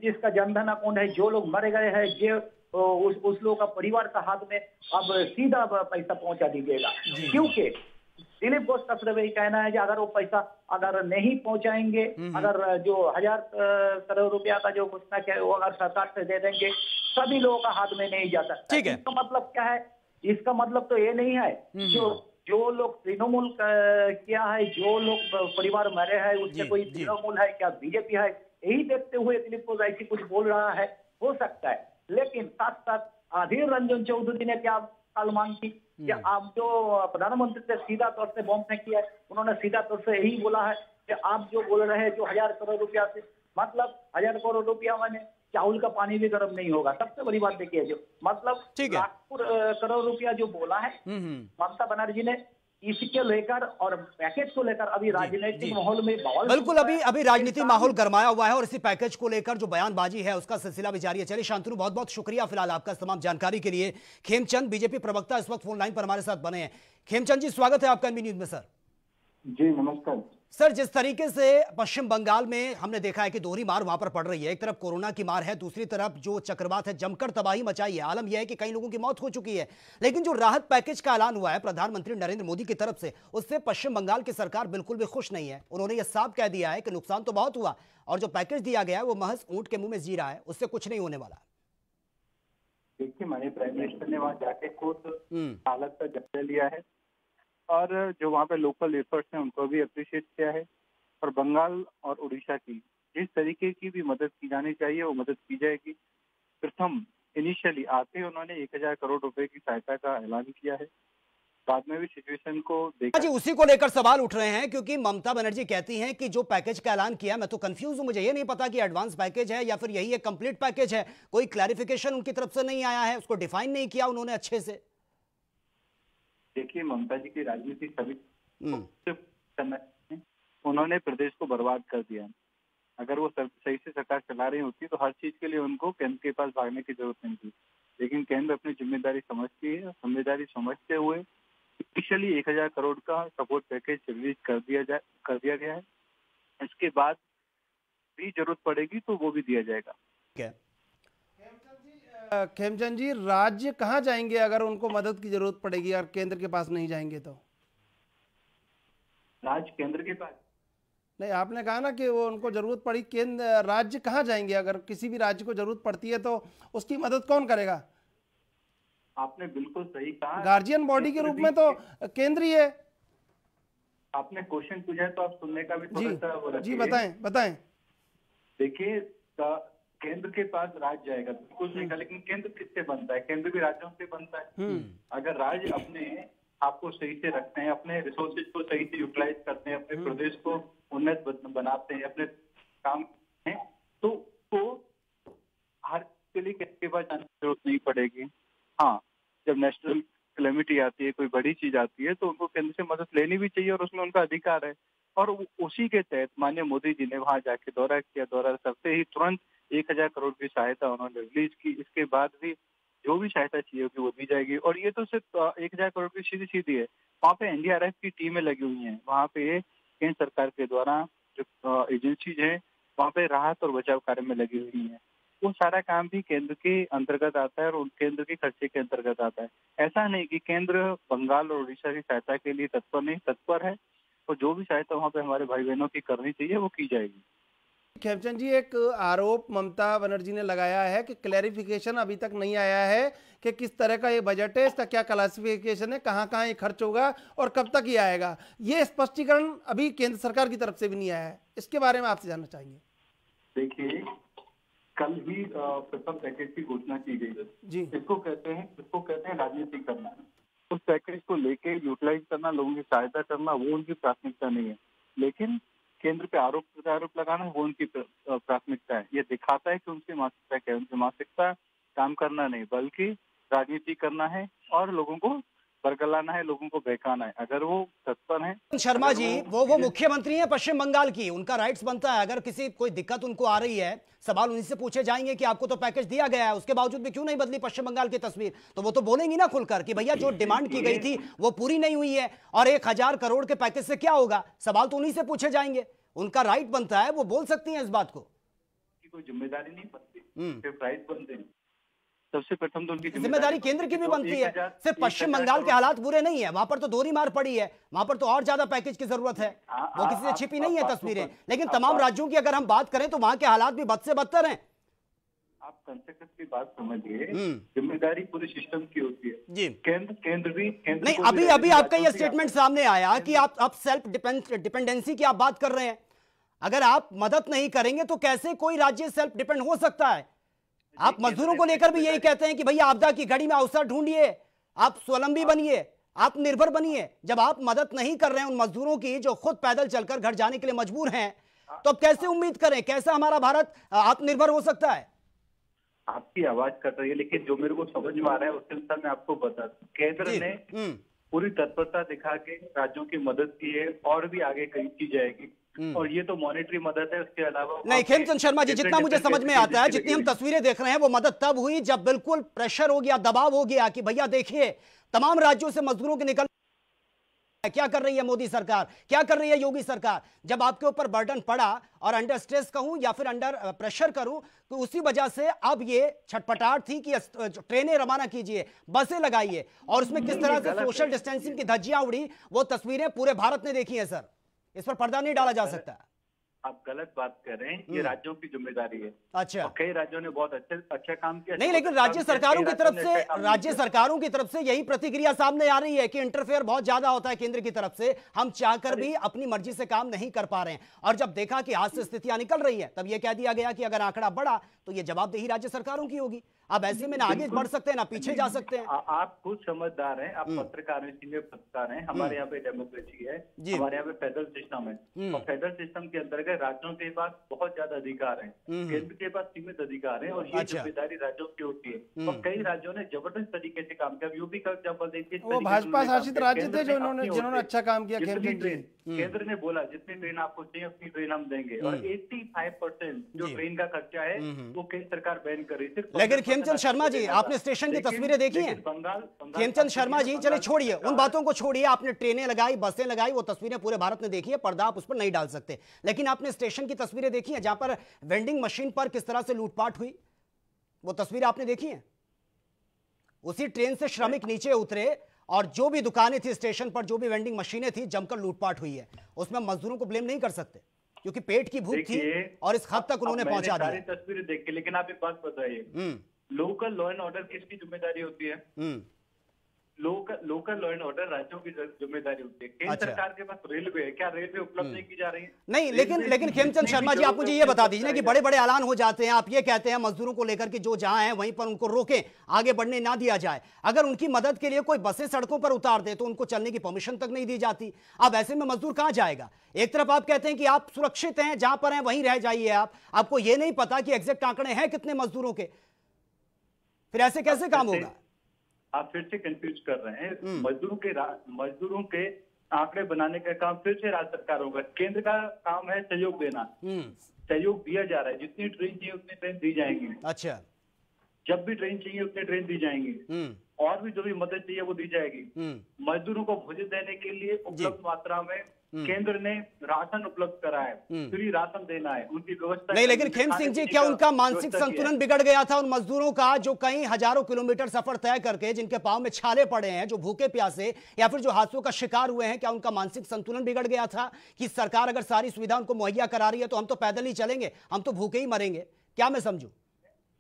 Speaker 5: जिसका जनधन अकाउंट है, जो लोग मरे गए हैं, जो उस लोगों का परिवार का हाथ में अब सीधा पैसा पहुंचा दीजिएगा। क्योंकि दिलीप घोष का सिर्फ यही कहना है कि अगर वो पैसा अगर नहीं पहुंचाएंगे, अगर जो 1000 करोड़ रुपया का जो घोषणा किया वो अगर सरकार से दे देंगे, सभी लोगों का हाथ में नहीं जा सकता। इसका मतलब क्या है? इसका मतलब तो ये नहीं है जो लोग तृणमूल किया है, जो लोग परिवार मरे हैं, उससे कोई तृणमूल है क्या बीजेपी है, यही देखते हुए दिलीप घोष ऐसी कुछ बोल रहा है, हो सकता है। लेकिन साथ साथ अधीर रंजन चौधरी ने क्या कल मांग की कि आप जो प्रधानमंत्री से सीधा तौर से बॉम्ब फेंक किया है, उन्होंने सीधा तौर से यही बोला है कि आप जो बोल रहे हैं जो 1000 करोड़ रुपया से, मतलब 1000 करोड़ रुपया मैंने चावल का पानी भी गर्म नहीं होगा। सबसे बड़ी बात देखिए, जो मतलब लाखों करोड़ रुपया जो बोला है ममता बनर्जी ने, इसके लेकर और पैकेज को लेकर अभी राजनीतिक माहौल में बवाल,
Speaker 1: बिल्कुल अभी राजनीतिक माहौल गरमाया हुआ है और इसी पैकेज को लेकर जो बयानबाजी है उसका सिलसिला भी जारी है। चलिए शांतनु, बहुत बहुत शुक्रिया फिलहाल आपका तमाम जानकारी के लिए। खेमचंद बीजेपी प्रवक्ता इस वक्त फोन लाइन पर हमारे साथ बने हैं। खेमचंद जी, स्वागत है आपका एनबी न्यूज में। सर
Speaker 6: जी नमस्कार
Speaker 1: सर, जिस तरीके से पश्चिम बंगाल में हमने देखा है कि दोहरी मार वहां पर पड़ रही है, एक तरफ कोरोना की मार है, दूसरी तरफ जो चक्रवात है जमकर तबाही मचाई है। आलम यह है कि कई लोगों की मौत हो चुकी है, लेकिन जो राहत पैकेज का ऐलान हुआ है प्रधानमंत्री नरेंद्र मोदी की तरफ से, उससे पश्चिम बंगाल की सरकार बिल्कुल भी खुश नहीं है। उन्होंने यह साफ कह दिया है कि नुकसान तो बहुत हुआ और जो पैकेज दिया गया है वो महज ऊंट के मुंह में जी रहा है, उससे कुछ नहीं होने वाला।
Speaker 6: देखिए, माननीय प्राइम मिनिस्टर ने वहाँ जाके खुद हालत का जायजा लिया है और जो वहाँ पे लोकल एफर्ट्स हैं उनको भी अप्रिशिएट किया है, और बंगाल और उड़ीसा की जिस तरीके की भी मदद की जानी चाहिए वो मदद की जाएगी। प्रथम इनिशियली आते उन्होंने 1000 करोड़ रुपए की सहायता का ऐलान किया है, बाद में भी सिचुएशन को देखा।
Speaker 1: जी, उसी को लेकर सवाल उठ रहे हैं क्योंकि ममता बनर्जी कहती हैं कि जो पैकेज का ऐलान किया, मैं तो कंफ्यूज हूं, मुझे ये नहीं पता कि एडवांस पैकेज है या फिर यही एक कंप्लीट पैकेज है। कोई क्लैरिफिकेशन उनकी तरफ से नहीं आया है, उसको डिफाइन नहीं किया उन्होंने अच्छे से।
Speaker 6: देखिए, ममता जी की राजनीति सभी उन्होंने प्रदेश को बर्बाद कर दिया। अगर वो सही से सरकार चला रही होती तो हर चीज के लिए उनको केंद्र के पास भागने की जरूरत नहीं थी, लेकिन केंद्र अपनी जिम्मेदारी समझती है, जिम्मेदारी समझते हुए इनिशियली 1000 करोड़ का सपोर्ट पैकेज रिलीज कर दिया गया है। इसके बाद भी जरूरत पड़ेगी तो वो भी दिया जाएगा।
Speaker 4: खेमचंद जी, राज्य कहाँ जाएंगे अगर उनको मदद की जरूरत पड़ेगी और केंद्र के पास नहीं जाएंगे तो?
Speaker 6: राज्य केंद्र के पास
Speaker 4: नहीं, आपने कहा ना कि वो उनको जरूरत पड़ी, केंद्र राज्य कहाँ जाएंगे? अगर किसी भी राज्य को जरूरत पड़ती है तो उसकी मदद कौन करेगा?
Speaker 6: आपने बिल्कुल सही कहा,
Speaker 4: गार्जियन बॉडी के रूप में तो केंद्र ही है।
Speaker 6: आपने क्वेश्चन पूछा है तो आप सुनने का भी थोड़ा सा
Speaker 4: जी बताएं।
Speaker 6: देखिए, केंद्र के पास राज्य जाएगा बिल्कुल सही कहा, लेकिन केंद्र किससे बनता है? केंद्र भी राज्यों से बनता है। अगर राज्य अपने आपको सही से रखते हैं, अपने रिसोर्सेज को सही से यूटिलाइज करते हैं, अपने प्रदेश को उन्नत बनाते हैं, अपने काम करते हैं, तो हर के लिए किसी के पास जाने की जरूरत नहीं पड़ेगी। हाँ, जब नेशनल कैलेमिटी आती है, कोई बड़ी चीज आती है, तो उनको केंद्र से मदद लेनी भी चाहिए और उसमें उनका अधिकार है। और उसी के तहत माननीय मोदी जी ने वहां जाके दौरा किया, दौरा करते ही तुरंत 1000 करोड़ की सहायता उन्होंने रिलीज की। इसके बाद भी जो भी सहायता चाहिए होगी वो दी जाएगी। और ये तो सिर्फ 1000 करोड़ की सीधी है, वहाँ पे एनडीआरएफ की टीमें लगी हुई हैं, वहाँ पे केंद्र सरकार के द्वारा जो एजेंसीज हैं वहाँ पे राहत और बचाव कार्य में लगी हुई हैं। वो सारा काम भी केंद्र के अंतर्गत आता है और केंद्र के खर्चे के अंतर्गत आता है। ऐसा नहीं कि केंद्र बंगाल और उड़ीसा की सहायता के लिए तत्पर नहीं, तत्पर है, और जो भी सहायता वहाँ पे हमारे भाई बहनों की करनी चाहिए वो की जाएगी।
Speaker 4: खेमचंद जी, एक आरोप ममता बनर्जी ने लगाया है कि क्लैरिफिकेशन अभी तक नहीं आया है कि किस तरह का ये बजट है, इसका क्या क्लासिफिकेशन है, कहाँ कहाँ ये खर्च होगा और कब तक ये आएगा। ये स्पष्टीकरण अभी केंद्र सरकार की तरफ से भी नहीं आया है, इसके बारे में आपसे जानना चाहेंगे।
Speaker 6: देखिए, कल ही प्रथम पैकेज की घोषणा की गई
Speaker 4: जी।
Speaker 6: इसको कहते हैं राजनीति करना। उस पैकेज को लेके यूटिलाइज करना, लोगों की सहायता करना, वो उनकी प्राथमिकता नहीं है, लेकिन केंद्र पे आरोप लगाना वो उनकी प्राथमिकता है। ये दिखाता है कि उनकी मानसिकता क्या है। उनकी मानसिकता काम करना नहीं बल्कि राजनीति करना है और लोगों को बरगलाना है, लोगों को बहकाना है। अगर वो तत्पर हैं
Speaker 1: शर्मा जी, वो मुख्यमंत्री हैं पश्चिम बंगाल की, उनका राइट्स बनता है, अगर किसी कोई दिक्कत उनको आ रही है सवाल उन्हीं से पूछे जाएंगे कि आपको तो पैकेज दिया गया है, उसके बावजूद भी क्यों नहीं बदली पश्चिम बंगाल की तस्वीर, तो वो तो बोलेंगी ना खुलकर कि भैया जो डिमांड की गई थी वो पूरी नहीं हुई है और 1000 करोड़ के पैकेज से क्या होगा। सवाल तो उन्हीं से पूछे जाएंगे, उनका राइट बनता है, वो बोल सकती हैं इस बात को।
Speaker 6: कोई जिम्मेदारी नहीं बनती, सिर्फ राइट बनते हैं। सबसे प्रथम तो उनकी
Speaker 1: जिम्मेदारी केंद्र की भी बनती है। सिर्फ पश्चिम बंगाल के हालात बुरे नहीं है, वहां पर तो दोहरी मार पड़ी है, वहां पर तो और ज्यादा पैकेज की जरूरत है, वो किसी से छिपी नहीं है तस्वीरें। लेकिन तमाम राज्यों की अगर हम बात करें तो वहां के हालात भी बद से बदतर हैं।
Speaker 6: आप कंसेप्ट की बात समझिए, जिम्मेदारी पूरे सिस्टम की होती है जी। केंद्र भी
Speaker 1: नहीं, अभी आपका यह स्टेटमेंट सामने आया कि आप सेल्फ डिपेंडेंसी की आप बात कर रहे हैं। अगर आप मदद नहीं करेंगे तो कैसे कोई राज्य सेल्फ डिपेंड हो सकता है। आप मजदूरों को लेकर भी यही कहते हैं कि भैया आपदा की घड़ी में अवसर ढूंढिए, आप स्वावलंबी बनिए, आत्मनिर्भर बनिए। जब आप मदद नहीं कर रहे हैं उन मजदूरों की जो खुद पैदल चलकर घर जाने के लिए मजबूर हैं, तो अब कैसे उम्मीद करें, कैसे हमारा भारत आत्मनिर्भर हो सकता है।
Speaker 6: आपकी आवाज कट रही है, लेकिन जो मेरे को समझ में आ रहा है उसके अनुसार मैं आपको बता दूं। केंद्र ने पूरी तत्परता दिखा के राज्यों की मदद की है और भी आगे कहीं की जाएगी। और ये तो मॉनेटरी मदद है, उसके अलावा
Speaker 1: नहीं। खेमचंद शर्मा जी, जितना मुझे समझ में आता है, जितनी हम तस्वीरें देख रहे हैं, वो मदद तब हुई जब बिल्कुल प्रेशर हो गया, दबाव हो गया कि भैया देखिए तमाम राज्यों से मजदूरों के निकल। क्या कर रही है मोदी सरकार, क्या कर रही है योगी सरकार। जब आपके ऊपर बर्डन पड़ा और अंडर स्ट्रेस कहूं या फिर अंडर प्रेशर करूं, तो उसी वजह से अब ये छटपटाहट थी कि ट्रेनें रवाना कीजिए, बसें लगाइए, और उसमें किस तरह से सोशल डिस्टेंसिंग की धज्जियां उड़ी, वो तस्वीरें पूरे भारत ने देखी है सर। इस पर पर्दा नहीं डाला जा सकता।
Speaker 6: आप गलत बात कर रहे हैं, ये राज्यों की जिम्मेदारी है।
Speaker 1: अच्छा,
Speaker 6: कई राज्यों ने बहुत अच्छा काम किया।
Speaker 1: नहीं, लेकिन राज्य सरकारों की तरफ से यही प्रतिक्रिया सामने आ रही है कि इंटरफेयर बहुत ज्यादा होता है केंद्र की तरफ से, हम चाहकर भी अपनी मर्जी से काम नहीं कर पा रहे हैं। और जब देखा कि हाथ से स्थितियां निकल रही है, तब यह कह दिया गया कि अगर आंकड़ा बढ़ा तो यह जवाबदेही राज्य सरकारों की होगी। अब ऐसे में ना आगे बढ़ सकते हैं ना पीछे जा सकते हैं।
Speaker 6: आप खुद समझदार हैं, आप पत्रकार हैं, सीनियर पत्रकार हैं। हमारे यहाँ पे डेमोक्रेसी है, हमारे यहाँ पे फेडरल सिस्टम है, और फेडरल सिस्टम के अंतर्गत राज्यों के पास बहुत ज्यादा अधिकार है, केंद्र के पास सीमित अधिकार है, और ये जिम्मेदारी राज्यों की होती है। और कई राज्यों ने जबरदस्त तरीके से काम किया। यूपी का एग्जाम्पल देखिए,
Speaker 4: वो भाजपा शासित राज्य थे जिन्होंने अच्छा काम किया।
Speaker 6: केंद्र ने बोला जितनी ट्रेन आपको चाहिए उतनी ट्रेन हम देंगे, और 85% जो ट्रेन का खर्चा है वो केंद्र सरकार बैन कर रही थी।
Speaker 1: लेकिन खेमचंद शर्मा जी, आपने स्टेशन की तस्वीरें देखी हैं? खेमचंद शर्मा जी, चलिए छोड़िए उन बातों को, छोड़िए। आपने ट्रेनें लगाई, बसें लगाई, वो तस्वीरें पूरे भारत ने देखी है, पर्दा आप उस पर नहीं डाल सकते। लेकिन आपने स्टेशन की तस्वीरें देखी हैं जहां पर वेंडिंग मशीन पर किस तरह से लूटपाट हुई? वो तस्वीरें आपने देखी हैं? उसी ट्रेन से श्रमिक नीचे उतरे और जो भी दुकानें थी स्टेशन पर, जो भी वेंडिंग मशीनें थी, जमकर लूटपाट हुई है। उसमें मजदूरों को ब्लेम नहीं कर सकते क्योंकि पेट की भूख थी और इस हद तक उन्होंने पहुंचा दिया।
Speaker 6: सारी तस्वीरें देख के, लेकिन आप एक बात बताइए, लोकल लॉ एंड ऑर्डर किसकी जिम्मेदारी होती है? लोकल लॉ एंड ऑर्डर राज्यों की जिम्मेदारी होती है। केंद्र सरकार के पास रेलवे है, क्या रेलवे उपलब्ध नहीं की जा रही है?
Speaker 1: नहीं, लेकिन खेमचंद शर्मा जी, आप मुझे ये बता दीजिए ना कि बड़े बड़े ऐलान हो जाते हैं, आप ये कहते हैं मजदूरों को लेकर के जो जहां है वहीं पर उनको रोकें, आगे बढ़ने ना दिया जाए। अगर उनकी मदद के लिए कोई बसें सड़कों पर उतार दे तो उनको चलने की परमिशन तक नहीं दी जाती। अब ऐसे में मजदूर कहां जाएगा? एक तरफ आप कहते हैं कि आप सुरक्षित हैं, जहां पर हैं वहीं रह जाइए, आपको ये नहीं पता कि एग्जैक्ट आंकड़े हैं कितने मजदूरों के, फिर ऐसे कैसे काम होगा?
Speaker 6: आप फिर से कंफ्यूज कर रहे हैं। मजदूरों के आंकड़े बनाने का काम फिर से राज्य सरकारों का, केंद्र का काम है सहयोग देना। सहयोग दिया जा रहा है, जितनी ट्रेन चाहिए उतनी ट्रेन दी जाएंगी।
Speaker 1: अच्छा,
Speaker 6: जब भी ट्रेन चाहिए उतनी ट्रेन दी जाएंगी, और भी जो भी मदद चाहिए वो दी जाएगी। मजदूरों को भोजन देने के लिए उपलब्ध मात्रा में केंद्र ने राशन उपलब्ध करा है, फ्री राशन देना है, उनकी व्यवस्था
Speaker 1: नहीं। लेकिन खेम सिंह जी, क्या उनका मानसिक संतुलन बिगड़ गया था उन मजदूरों का जो कई हजारों किलोमीटर सफर तय करके, जिनके पांव में छाले पड़े हैं, जो भूखे प्यासे या फिर जो हादसों का शिकार हुए हैं, क्या उनका मानसिक संतुलन बिगड़ गया था कि सरकार अगर सारी सुविधा उनको मुहैया करा रही है तो हम तो पैदल ही चलेंगे, हम तो भूखे ही मरेंगे? क्या मैं समझूं?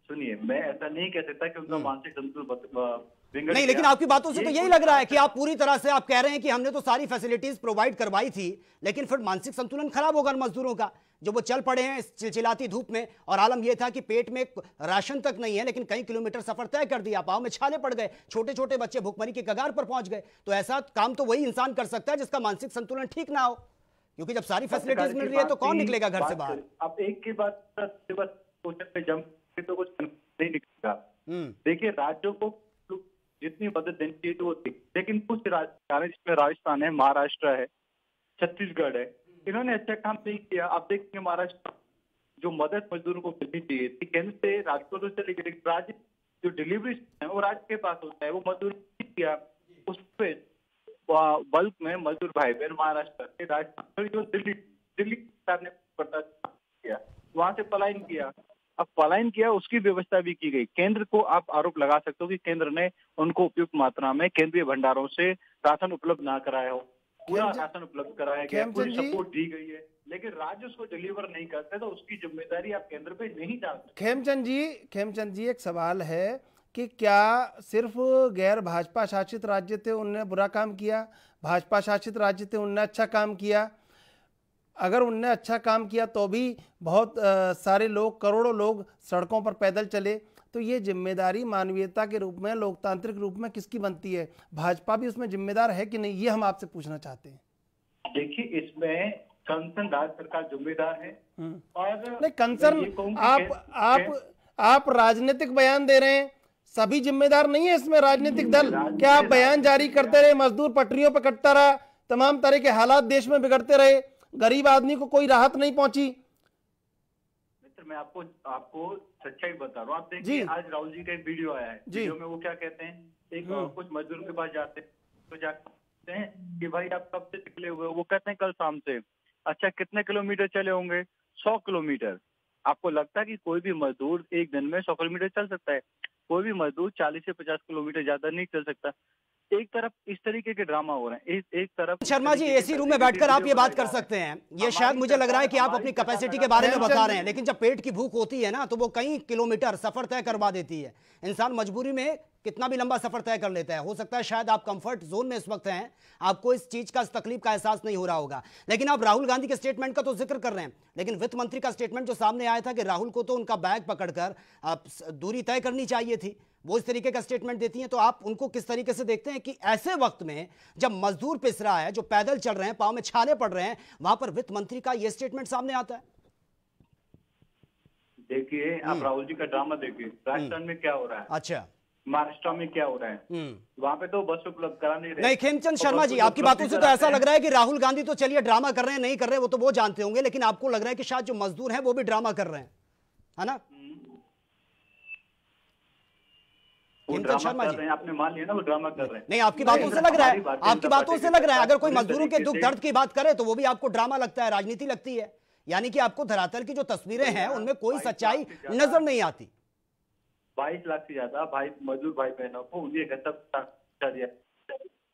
Speaker 6: सुनिए, मैं ऐसा नहीं कह सकता कि उनका मानसिक संतुलन
Speaker 1: नहीं, लेकिन आपकी बातों से तो यही लग रहा है कि आप पूरी तरह से आप कह रहे हैं कि हमने तो सारी फैसिलिटीज प्रोवाइड करवाई थी, लेकिन फिर मानसिक संतुलन खराब होगा मजदूरों का, जो वो चल पड़े हैं इस चिलचिलाती धूप में, और आलम यह था कि पेट में राशन तक नहीं है, लेकिन कई किलोमीटर सफर तय कर दिया, पांव में छाले पड़ गए, छोटे छोटे बच्चे भुखमरी के कगार पर पहुंच गए। तो ऐसा काम तो वही इंसान कर सकता है जिसका मानसिक संतुलन ठीक ना हो, क्योंकि जब सारी फैसिलिटीज मिल रही है तो कौन निकलेगा घर से बाहर?
Speaker 6: अब एक के बाद तो कुछ नहीं निकलेगा। देखिए, राज्यों को जितनी मदद देनी चाहिए तो वो दी, लेकिन कुछ राज्य जिसमें राजस्थान है, महाराष्ट्र है, छत्तीसगढ़ है, इन्होंने अच्छा काम नहीं किया। आप देखेंगे महाराष्ट्र जो मदद मजदूरों को मिलनी चाहिए थी केंद्र से, राज्यों से लेकर राज्य जो डिलीवरी है वो राज्य के पास होता है, वो मजदूर नहीं किया। उस पे बल्क में मजदूर भाई बहन महाराष्ट्र के, राजस्थान जो दिल्ली सरकार ने किया, वहां से पलायन किया। अब पलायन किया, उसकी व्यवस्था भी की गई। केंद्र को आप आरोप लगा सकते हो कि केंद्र ने उनको उपयुक्त मात्रा में केंद्रीय भंडारों से राशन उपलब्ध ना कराया हो। पूरा राशन उपलब्ध कराया गया, पूरी सपोर्ट दी गई है, लेकिन राज्य उसको डिलीवर नहीं करते, तो उसकी जिम्मेदारी आप केंद्र पे नहीं डालते।
Speaker 4: खेमचंद जी, एक सवाल है कि क्या सिर्फ गैर भाजपा शासित राज्य थे उनने बुरा काम किया, भाजपा शासित राज्य थे उनने अच्छा काम किया? अगर उनने अच्छा काम किया तो भी बहुत सारे लोग, करोड़ों लोग सड़कों पर पैदल चले, तो ये जिम्मेदारी मानवीयता के रूप में, लोकतांत्रिक रूप में किसकी बनती है? भाजपा भी उसमें जिम्मेदार है कि नहीं, ये हम आपसे पूछना चाहते हैं।
Speaker 6: देखिए, इसमें कंसर्न राज्य सरकार जिम्मेदार है। और
Speaker 4: नहीं, कंसर्न आप राजनीतिक बयान दे रहे हैं, सभी जिम्मेदार नहीं है इसमें राजनीतिक दल। क्या आप बयान जारी करते रहे, मजदूर पटरियों पर कटता रहा, तमाम तरह के हालात देश में बिगड़ते रहे, गरीब आदमी को कोई राहत नहीं पहुंची?
Speaker 6: मित्र, मैं आपको सच्चाई बता रहा हूँ। आप देखिए, आज राहुल जी का एक वीडियो आया है, वीडियो में वो क्या कहते हैं, एक कुछ मजदूरों के पास जाते हैं तो जाते हैं कि भाई आप कब से निकले हुए हो? वो कहते हैं कल शाम से। अच्छा, कितने किलोमीटर चले होंगे? 100 किलोमीटर। आपको लगता है कि कोई भी मजदूर एक दिन में 100 किलोमीटर चल सकता है? कोई भी मजदूर 40 से 50 किलोमीटर ज्यादा नहीं चल सकता। एक तरफ इस तरीके के ड्रामा हो रहे हैं, एक तरफ
Speaker 1: शर्मा जी, एसी रूम में बैठकर आप ये बात कर सकते हैं। ये शायद मुझे लग रहा है कि आप अपनी कैपेसिटी के बारे में बता रहे हैं, लेकिन जब पेट की भूख होती है ना, तो वो कई किलोमीटर सफर तय करवा देती है। इंसान मजबूरी में कितना भी लंबा सफर तय कर लेता है। हो सकता है शायद आप कंफर्ट जोन में इस वक्त हैं, आपको इस चीज का, इस तकलीफ का एहसास नहीं हो रहा होगा। लेकिन आप राहुल गांधी के स्टेटमेंट का तो जिक्र कर रहे हैं, लेकिन वित्त मंत्री का स्टेटमेंट जो सामने आया था कि राहुल को तो उनका बैग पकड़कर दूरी तय करनी चाहिए थी, वो इस तरीके का स्टेटमेंट देती हैं, तो आप उनको किस तरीके से देखते हैं कि ऐसे वक्त में जब मजदूर पिस रहा है, जो पैदल चल रहे हैं, पांव में छाले पड़ रहे हैं, वहां पर वित्त मंत्री का यह स्टेटमेंट सामने आता है?
Speaker 6: देखिए, आप राहुल जी का ड्रामा देखिए, राजस्थान में क्या हो रहा है,
Speaker 1: अच्छा,
Speaker 6: महाराष्ट्र में क्या हो रहा है, वहां पे तो बस उपलब्ध करा नहीं रहे।
Speaker 1: नहीं, खेमचंद शर्मा जी, आपकी बातों से तो ऐसा लग रहा है कि राहुल गांधी तो चलिए ड्रामा कर रहे हैं, नहीं कर रहे वो तो वो जानते होंगे, लेकिन आपको लग रहा है कि शायद जो मजदूर हैं वो भी ड्रामा कर रहे हैं, है ना?
Speaker 6: वो ड्रामा कर रहे हैं, आपने मान लिया ना, वो ड्रामा कर रहे हैं।
Speaker 1: नहीं, आपकी बातों से लग रहा है, आपकी बातों से लग रहा है, अगर कोई मजदूरों के दुख दर्द की बात करे तो वो भी आपको ड्रामा लगता है, राजनीति लगती है, यानी कि आपको धरातल की जो तस्वीरें हैं उनमें कोई सच्चाई नजर नहीं आती।
Speaker 6: 22 लाख से ज्यादा मजदूर भाई बहनों को उन्हें घर तक दिया,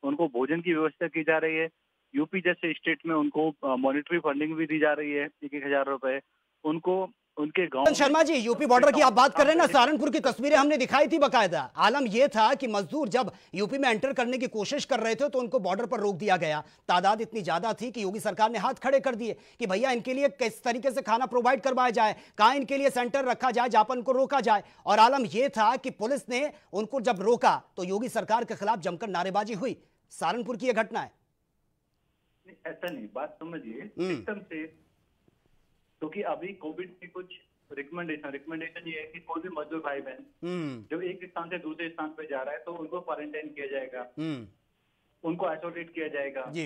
Speaker 6: उनको भोजन की व्यवस्था की जा रही है। यूपी जैसे स्टेट में उनको मॉनिटरी फंडिंग भी दी जा रही है, 1,000 रुपए। उनको उनके गांव।
Speaker 1: शर्मा जी, यूपी बॉर्डर की आप बात कर रहे हैं ना, सहारनपुर की तस्वीरें हमने दिखाई थी बकायदा। आलम यह था कि मजदूर जब यूपी में एंटर करने की कोशिश कर रहे थे तो उनको बॉर्डर पर रोक दिया गया। तादाद इतनी ज्यादा थी कि योगी सरकार ने हाथ खड़े कर दिए कि भैया इनके लिए किस तरीके से खाना प्रोवाइड करवाया जाए, कहां इनके लिए सेंटर रखा जाए जहां पर उनको रोका जाए। और आलम यह था कि पुलिस ने उनको जब रोका तो योगी सरकार के खिलाफ जमकर नारेबाजी हुई। सहारनपुर की यह घटना है।
Speaker 6: ऐसा नहीं, बात समझिए सिस्टम से, क्योंकि अभी कोविड की कुछ रिकमेंडेशन ये है कि कोई भी मजदूर भाई बहन जो एक स्थान से दूसरे स्थान पे जा रहा है तो उनको क्वारंटाइन किया जाएगा, उनको आइसोलेट किया जाएगा जी,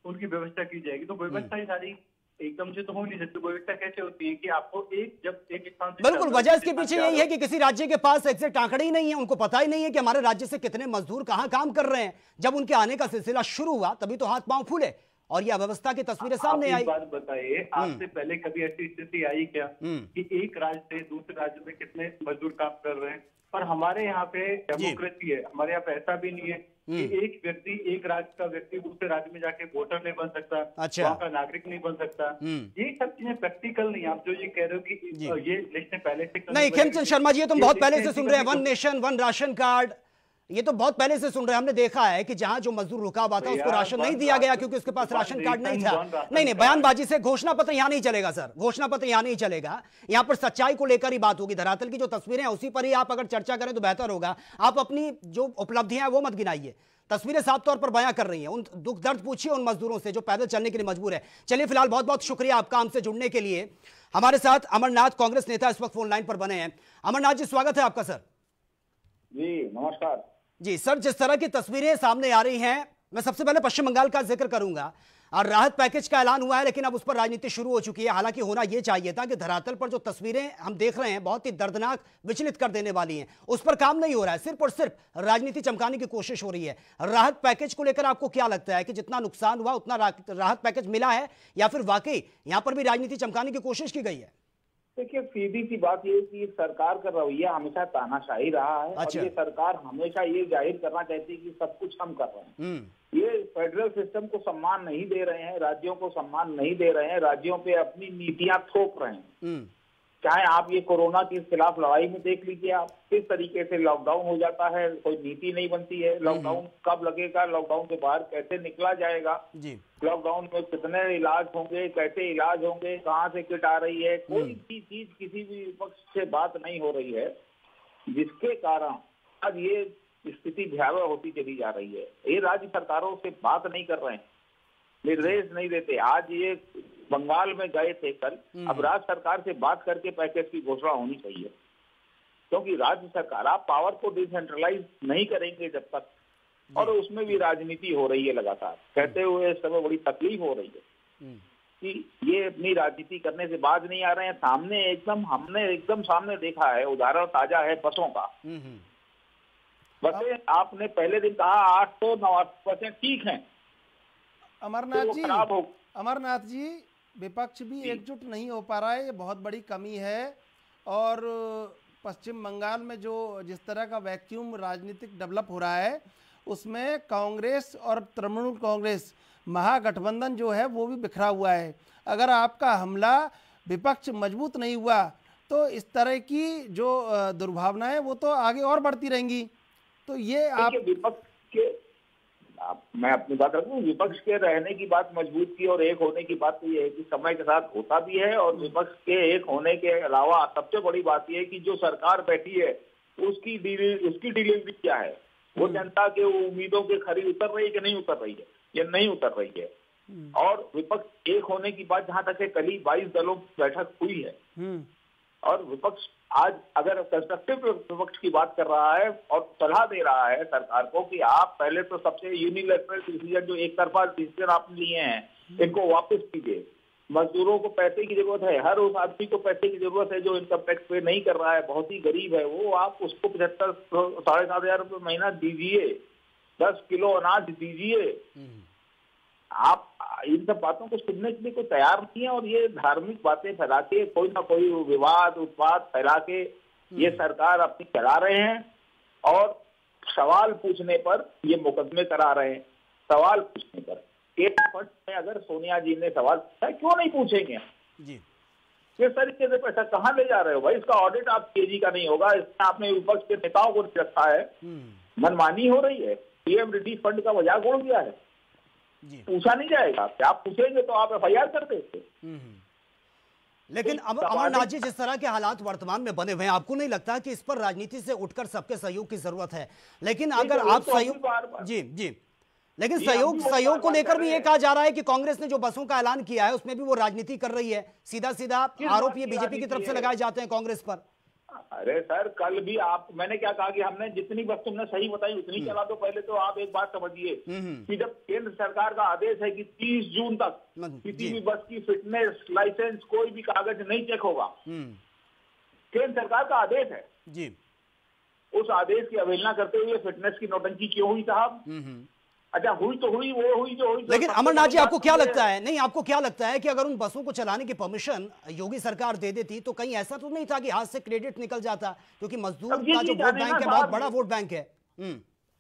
Speaker 6: उनकी व्यवस्था की जाएगी। तो व्यवस्था ही सारी एकदम से तो हो नहीं सकती। व्यवस्था कैसे होती है कि आपको जब एक स्थान से,
Speaker 1: बिल्कुल, वजह इसके पीछे यही है कि किसी राज्य के पास एग्जैक्ट आंकड़े ही नहीं है। उनको पता ही नहीं है कि हमारे राज्य से कितने मजदूर कहां काम कर रहे हैं। जब उनके आने का सिलसिला शुरू हुआ तभी तो हाथ पांव फूले और ये अव्यवस्था की तस्वीरें सामने आई।
Speaker 6: बात बताइए, आपसे पहले कभी ऐसी स्थिति आई क्या कि एक राज्य से दूसरे राज्य में कितने मजदूर काम कर रहे हैं? पर हमारे यहाँ पे डेमोक्रेसी है, हमारे यहाँ पे ऐसा भी नहीं है कि एक राज्य का व्यक्ति दूसरे राज्य में जाके वोटर नहीं बन सकता,
Speaker 1: अच्छा,
Speaker 6: वहाँ का नागरिक नहीं बन सकता। ये सब चीजें प्रैक्टिकल नहीं। आप जो ये कह रहे हो कि ये लिस्ट पहले से
Speaker 1: नहीं, खेमचंद शर्मा जी, ये तुम बहुत पहले से सुन रहे हैं। 1 नेशन 1 राशन कार्ड, ये तो बहुत पहले से सुन रहे हैं। हमने देखा है कि जहां जो मजदूर रुका हुआ था उसको राशन नहीं दिया गया क्योंकि उसके पास राशन कार्ड नहीं था। नहीं, बयानबाजी से घोषणा पत्र यहां नहीं चलेगा सर, घोषणा पत्र यहां नहीं चलेगा। यहां पर सच्चाई को लेकर ही बात होगी। धरातल की जो तस्वीरें हैं उसी पर ही आप अगर चर्चा करें तो बेहतर होगा। आप अपनी जो उपलब्धियां हैं वो मत गिनाइए, तस्वीरें साफ तौर पर बयां कर रही हैं। उन दुख दर्द पूछिए उन मजदूरों से जो पैदल चलने के लिए मजबूर है। चलिए, फिलहाल बहुत बहुत शुक्रिया आपका हमसे जुड़ने के लिए। हमारे साथ अमरनाथ, कांग्रेस नेता, इस वक्त फोन लाइन पर बने हैं। अमरनाथ जी, स्वागत है आपका। सर
Speaker 5: जी नमस्कार
Speaker 1: जी। सर, जिस तरह की तस्वीरें सामने आ रही हैं, मैं सबसे पहले पश्चिम बंगाल का जिक्र करूंगा। और राहत पैकेज का ऐलान हुआ है लेकिन अब उस पर राजनीति शुरू हो चुकी है। हालांकि होना यह चाहिए था कि धरातल पर जो तस्वीरें हम देख रहे हैं बहुत ही दर्दनाक, विचलित कर देने वाली हैं, उस पर काम नहीं हो रहा है। सिर्फ और सिर्फ राजनीति चमकाने की कोशिश हो रही है। राहत पैकेज को लेकर आपको क्या लगता है कि जितना नुकसान हुआ उतना राहत पैकेज मिला है या फिर वाकई यहां पर भी राजनीति चमकाने की कोशिश की गई है?
Speaker 5: देखिए, सीधी सी बात ये कि सरकार का रवैया हमेशा तानाशाही रहा है।
Speaker 1: अच्छा।
Speaker 5: और ये सरकार हमेशा ये जाहिर करना चाहती है कि सब कुछ हम कर रहे हैं। ये फेडरल सिस्टम को सम्मान नहीं दे रहे हैं, राज्यों को सम्मान नहीं दे रहे हैं, राज्यों पे अपनी नीतियां थोप रहे हैं। चाहे आप ये कोरोना के खिलाफ लड़ाई में देख लीजिए, आप किस तरीके से लॉकडाउन हो जाता है, कोई नीति नहीं बनती है। लॉकडाउन कब लगेगा, लॉकडाउन के बाहर कैसे निकला जाएगा, लॉकडाउन में कितने इलाज होंगे, कैसे इलाज होंगे, कहाँ से किट आ रही है, कोई भी चीज किसी भी विपक्ष से बात नहीं हो रही है, जिसके कारण आज ये स्थिति भयावह होती चली जा रही है। ये राज्य सरकारों से बात नहीं कर रहे हैं, निर्देश नहीं देते। आज ये बंगाल में गए थे कल, अब राज्य सरकार से बात करके पैकेज की घोषणा होनी चाहिए, क्योंकि राज्य सरकार, आप पावर को डिसेंट्रलाइज नहीं करेंगे जब तक, और उसमें भी राजनीति हो रही है लगातार। कहते हुए समय बड़ी तकलीफ हो रही है कि ये अपनी राजनीति करने से बाज नहीं आ रहे हैं। सामने हमने एकदम सामने देखा है, उदाहरण ताजा है बसों का। बसें आपने पहले दिन कहा 8 तो 9% ठीक है।
Speaker 4: अमरनाथ जी, विपक्ष भी एकजुट नहीं हो पा रहा है, ये बहुत बड़ी कमी है। और पश्चिम बंगाल में जिस तरह का वैक्यूम राजनीतिक डेवलप हो रहा है उसमें कांग्रेस और तृणमूल कांग्रेस महागठबंधन जो है वो भी बिखरा हुआ है। अगर आपका हमला विपक्ष मजबूत नहीं हुआ तो इस तरह की जो दुर्भावनाएं वो तो आगे और बढ़ती रहेंगी। तो ये आप
Speaker 5: विपक्ष के, मैं अपनी बात रखूं, विपक्ष के रहने की बात मजबूत की और एक होने की बात तो ये है कि समय के साथ होता भी है। और विपक्ष के एक होने के अलावा सबसे बड़ी बात ये है कि जो सरकार बैठी है उसकी डिलीवरी क्या है, वो जनता के उम्मीदों के खरी उतर रही है कि नहीं उतर रही है, या नहीं उतर रही है। और विपक्ष एक होने की बात, जहां तक है कल ही 22 दलों की बैठक हुई है और विपक्ष आज अगर कंस्ट्रक्टिव विपक्ष की बात कर रहा है और सलाह दे रहा है सरकार को कि आप पहले तो सबसे यूनिलैटरल डिसीजन, जो एक तरफा डिसीजन आपने लिए हैं, इनको वापस कीजिए। मजदूरों को पैसे की जरूरत है, हर उस आदमी को पैसे की जरूरत है जो इनकम टैक्स पे नहीं कर रहा है, बहुत ही गरीब है वो, आप उसको 75 7,500 रुपये महीना दीजिए, 10 किलो अनाज दीजिए। आप इन सब बातों को सुनने के लिए कोई तैयार नहीं है और ये धार्मिक बातें फैला के, कोई ना कोई विवाद उत्पाद फैला के ये सरकार अपनी चला रहे हैं। और सवाल पूछने पर ये मुकदमे करा रहे हैं। सवाल पूछने पर एक फट में अगर सोनिया जी ने सवाल पूछा, क्यों नहीं पूछेंगे जी? किस तरीके से पैसा कहाँ ले जा रहे हो भाई? इसका ऑडिट आप केजी का नहीं होगा, इसमें आपने विपक्ष के नेताओं को रखा है, मनमानी हो रही है, पीएम रिलीफ फंड का मजाक उड़ गया है, पूछा नहीं जाएगा। क्या आप पूछेंगे तो आप एफआईआर कर देते।
Speaker 1: लेकिन अमरनाथ जी, जिस तरह के हालात वर्तमान में बने हुए हैं, आपको नहीं लगता कि इस पर राजनीति से उठकर सबके सहयोग की जरूरत है? लेकिन अगर आप सहयोग, जी, लेकिन सहयोग को लेकर भी ये कहा जा रहा है कि कांग्रेस ने जो बसों का ऐलान किया है उसमें भी वो राजनीति कर रही है। सीधा सीधा आरोप ये बीजेपी की तरफ से लगाए जाते हैं कांग्रेस पर।
Speaker 5: अरे सर, कल भी मैंने क्या कहा कि हमने जितनी बस तुमने सही बताई उतनी चला दो। पहले तो आप एक बात समझिए कि जब केंद्र सरकार का आदेश है कि 30 जून तक किसी भी बस की फिटनेस, लाइसेंस, कोई भी कागज नहीं चेक होगा, केंद्र सरकार का आदेश है जी, उस आदेश की अवहेलना करते हुए फिटनेस की नौटंकी क्यों हुई साहब? अच्छा, हुई तो हुई, वो हुई जो हुई।
Speaker 1: लेकिन अमरनाथ जी, आपको क्या लगता है, नहीं आपको क्या लगता है कि अगर उन बसों को चलाने की परमिशन योगी सरकार दे देती तो कहीं ऐसा तो नहीं था कि हाथ से क्रेडिट निकल जाता? क्योंकि मजदूर का जो वोट बैंक है बहुत बड़ा वोट बैंक है।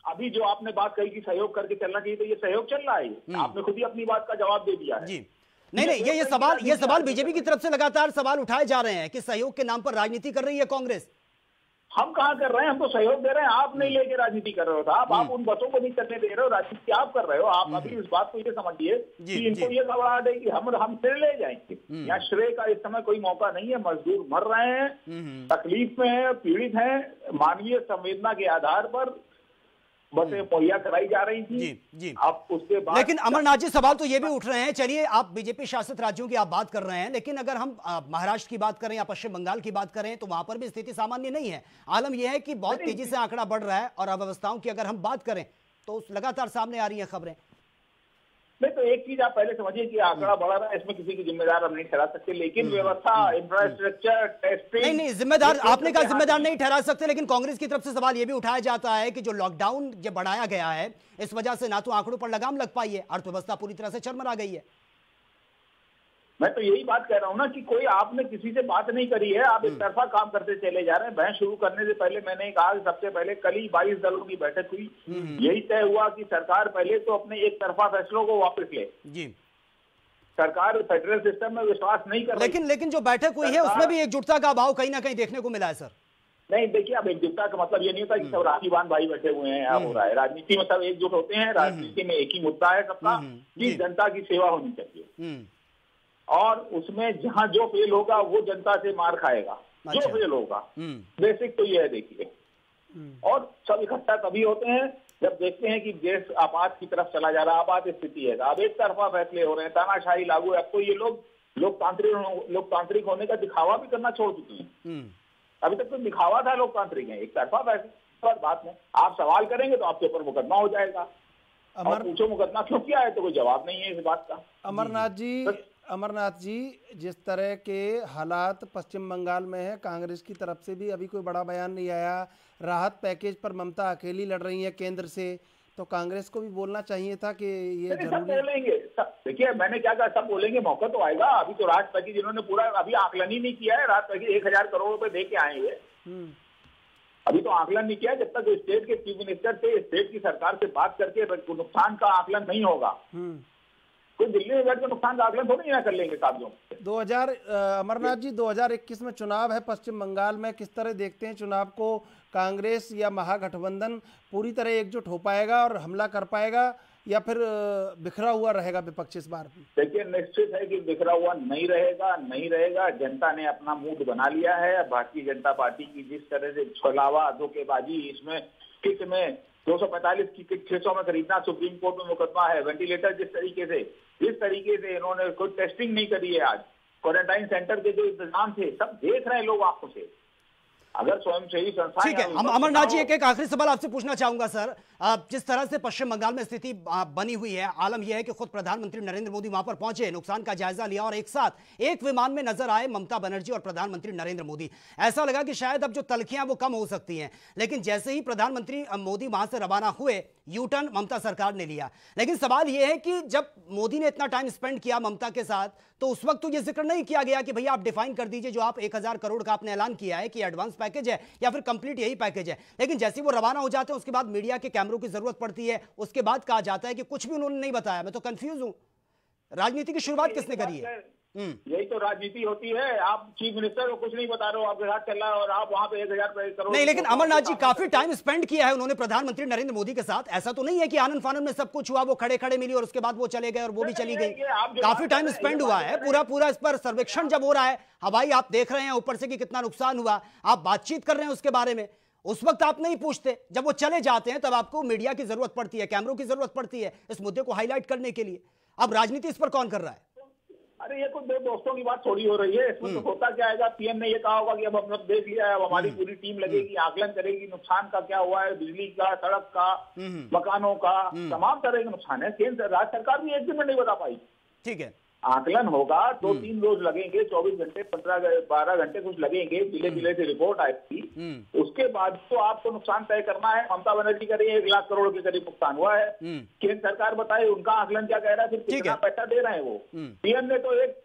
Speaker 5: अभी जो आपने बात कही कि सहयोग करके चलना चाहिए, तो ये सहयोग चल रहा है। आपने खुद ही अपनी बात का जवाब दे दिया है
Speaker 1: जी। नहीं, ये सवाल बीजेपी की तरफ से लगातार सवाल उठाए जा रहे हैं कि सहयोग के नाम पर राजनीति कर रही है कांग्रेस।
Speaker 5: हम कहाँ कर रहे हैं? हम तो सहयोग दे रहे हैं, आप नहीं लेके राजनीति कर रहे हो साहब। आप उन बसों को नहीं करने दे रहे हो, राजनीति आप कर रहे हो। आप अभी इस बात को ये समझिए कि इनको ये घबराहट है कि हम श्रेय ले जाएंगे। यहाँ श्रेय का इस समय कोई मौका नहीं है। मजदूर मर रहे हैं, तकलीफ में है, पीड़ित हैं, मानवीय संवेदना के आधार पर बसें मुहैया कराई जा रही थी जी। अब उसके बाद,
Speaker 1: लेकिन अमरनाथ जी, सवाल तो ये भी उठ रहे हैं, चलिए आप बीजेपी शासित राज्यों की आप बात कर रहे हैं, लेकिन अगर हम महाराष्ट्र की बात करें या पश्चिम बंगाल की बात करें तो वहां पर भी स्थिति सामान्य नहीं है। आलम यह है कि बहुत तेजी से आंकड़ा बढ़ रहा है और अव्यवस्थाओं की अगर हम बात करें तो लगातार सामने आ रही है खबरें।
Speaker 5: नहीं, तो एक चीज आप पहले समझिए कि आंकड़ा बढ़ा रहा है, इसमें किसी की जिम्मेदार हम नहीं ठहरा सकते, लेकिन व्यवस्था, इंफ्रास्ट्रक्चर, टेस्टिंग,
Speaker 1: नहीं जिम्मेदार, आपने कहा जिम्मेदार नहीं ठहरा सकते, लेकिन कांग्रेस की तरफ से सवाल यह भी उठाया जाता है कि जो लॉकडाउन जब बढ़ाया गया है इस वजह से ना तो आंकड़ों पर लगाम लग पाई है, अर्थव्यवस्था पूरी तरह से चरमरा गई है।
Speaker 5: मैं तो यही बात कह रहा हूं ना कि कोई आपने किसी से बात नहीं करी है, आप एक तरफा काम करते चले जा रहे हैं। बहस शुरू करने से पहले मैंने कहा, सबसे पहले कल ही 22 दलों की बैठक हुई, यही तय हुआ कि सरकार पहले तो अपने एक तरफा फैसलों को वापस ले जी। सरकार फेडरल सिस्टम में विश्वास नहीं कर रही।
Speaker 1: लेकिन जो बैठक हुई है उसमें भी एकजुटता का अभाव कहीं ना कहीं देखने को मिला है सर।
Speaker 5: नहीं, देखिए, अब एकजुटता का मतलब ये नहीं होता कि सब राखीबान भाई बैठे हुए हैं, या हो रहा है। राजनीति में सब एकजुट होते हैं, राजनीति में एक ही मुद्दा है सबका कि जनता की सेवा होनी चाहिए, और उसमें जहां जो फेल होगा वो जनता से मार खाएगा। जो फेल होगा, बेसिक तो ये है देखिए। और सब इकट्ठा तभी होते हैं जब देखते हैं कि देश आपात की तरफ चला जा रहा है, आपात स्थिति है। अब एक तरफा फैसले हो रहे हैं, तानाशाही लागू है। अब तो ये लोग लोकतांत्रिक होने का दिखावा भी करना छोड़ चुके हैं। अभी तक तो दिखावा था लोकतांत्रिक है, एक तरफा फैसले बात में आप सवाल करेंगे तो आपके ऊपर मुकदमा हो जाएगा। पूछो मुकदमा क्यों किया है, तो कोई जवाब नहीं है इस बात का।
Speaker 4: अमरनाथ जी, जिस तरह के हालात पश्चिम बंगाल में है, कांग्रेस की तरफ से भी अभी कोई बड़ा बयान नहीं आया। राहत पैकेज पर ममता अकेली लड़ रही है केंद्र से, तो कांग्रेस को भी बोलना चाहिए था कि ये
Speaker 5: सब बोलेंगे। देखिए, मैंने क्या कहा, सब बोलेंगे, मौका तो आएगा। अभी तो राहत पैकेज इन्होंने पूरा अभी आकलन ही नहीं किया है। राहत पैकेज 1000 करोड़ रुपए दे के आए हैं, अभी तो आकलन नहीं किया। जब तक स्टेट के चीफ मिनिस्टर से, स्टेट की सरकार से बात करके नुकसान का आकलन नहीं होगा, कोई दिल्ली में बैठकर नुकसान का आकलन थोड़ी ना कर लेंगे कागजों।
Speaker 4: अमरनाथ जी, 2021 में चुनाव है पश्चिम बंगाल में, किस तरह देखते हैं चुनाव को? कांग्रेस या महागठबंधन पूरी तरह एकजुट हो पाएगा और हमला कर पाएगा, या फिर बिखरा हुआ रहेगा विपक्ष इस बार?
Speaker 5: देखिए, निश्चित है कि बिखरा हुआ नहीं रहेगा। जनता ने अपना मूड बना लिया है। भारतीय जनता पार्टी की जिस तरह से छलावा, धोखेबाजी, इसमें किट में 245 की किट 600 में खरीदना, सुप्रीम कोर्ट में मुकदमा है, वेंटिलेटर जिस तरीके से इन्होंने कोई टेस्टिंग नहीं करी है। आज क्वारंटाइन सेंटर के जो इंतजाम थे, सब देख रहे हैं लोग आंखों से। अगर स्वयंसेवी संस्था,
Speaker 1: ठीक है, अमरनाथ जी, एक आखिरी सवाल आपसे पूछना चाहूंगा सर। जिस तरह से पश्चिम बंगाल में स्थिति बनी हुई है, आलम यह है कि खुद प्रधानमंत्री नरेंद्र मोदी वहां पर पहुंचे, नुकसान का जायजा लिया और एक साथ एक विमान में नजर आए ममता बनर्जी और प्रधानमंत्री नरेंद्र मोदी। ऐसा लगा कि शायद अब जो तलखियां वो कम हो सकती हैं, लेकिन जैसे ही प्रधानमंत्री मोदी वहां से रवाना हुए, यू टर्न ममता सरकार ने लिया। लेकिन सवाल यह है कि जब मोदी ने इतना टाइम स्पेंड किया ममता के साथ, तो उस वक्त तो यह जिक्र नहीं किया गया कि भैया आप डिफाइन कर दीजिए जो आप 1000 करोड़ का आपने ऐलान किया है कि एडवांस पैकेज है या फिर कंप्लीट यही पैकेज है। लेकिन जैसे ही वो रवाना हो जाते हैं उसके बाद मीडिया के कैमरों की जरूरत पड़ती है, उसके बाद कहा जाता है कि कुछ भी उन्होंने नहीं बताया। मैं तो कंफ्यूज हूं, राजनीति की शुरुआत किसने करी है?
Speaker 5: यही तो राजनीति होती है। आप चीफ मिनिस्टर को कुछ नहीं बता रहे हो, आपके साथ चल रहा है और आप वहां पे 1000 करोड़
Speaker 1: नहीं, लेकिन अमरनाथ जी काफी टाइम स्पेंड किया है उन्होंने प्रधानमंत्री नरेंद्र मोदी के साथ। ऐसा तो नहीं है कि आनंद फानंद में सब कुछ हुआ, वो खड़े खड़े मिली और उसके बाद वो चले गए और वो भी चली गई। काफी टाइम स्पेंड हुआ है, पूरा इस पर सर्वेक्षण जब हो रहा है, हवाई आप देख रहे हैं ऊपर से कि कितना नुकसान हुआ, आप बातचीत कर रहे हैं उसके बारे में। उस वक्त आप नहीं पूछते, जब वो चले जाते हैं तब आपको मीडिया की जरूरत पड़ती है, कैमरों की जरूरत पड़ती है इस मुद्दे को हाईलाइट करने के लिए। अब राजनीति इस पर कौन कर रहा है?
Speaker 5: अरे ये कोई दो दोस्तों की बात थोड़ी हो रही है। इसमें तो होता क्या है, पीएम ने ये कहा होगा कि अब हमने देख लिया है, अब हमारी पूरी टीम लगेगी, आकलन करेगी नुकसान का क्या हुआ है, बिजली का, सड़क का, मकानों का, तमाम तरह के नुकसान है। केंद्र राज्य सरकार भी एक दिन में नहीं बता पाई।
Speaker 1: ठीक है,
Speaker 5: आकलन होगा, 2-3 रोज लगेंगे, 24 घंटे 12 घंटे कुछ लगेंगे, जिले से रिपोर्ट आएगी। उसके बाद तो आपको नुकसान तय करना है। ममता बनर्जी कह रही है 1 लाख करोड़ के करीब नुकसान हुआ है, केंद्र सरकार बताए उनका आकलन क्या कह रहा है, फिर कितना पैसा दे रहे हैं वो। पीएम ने तो एक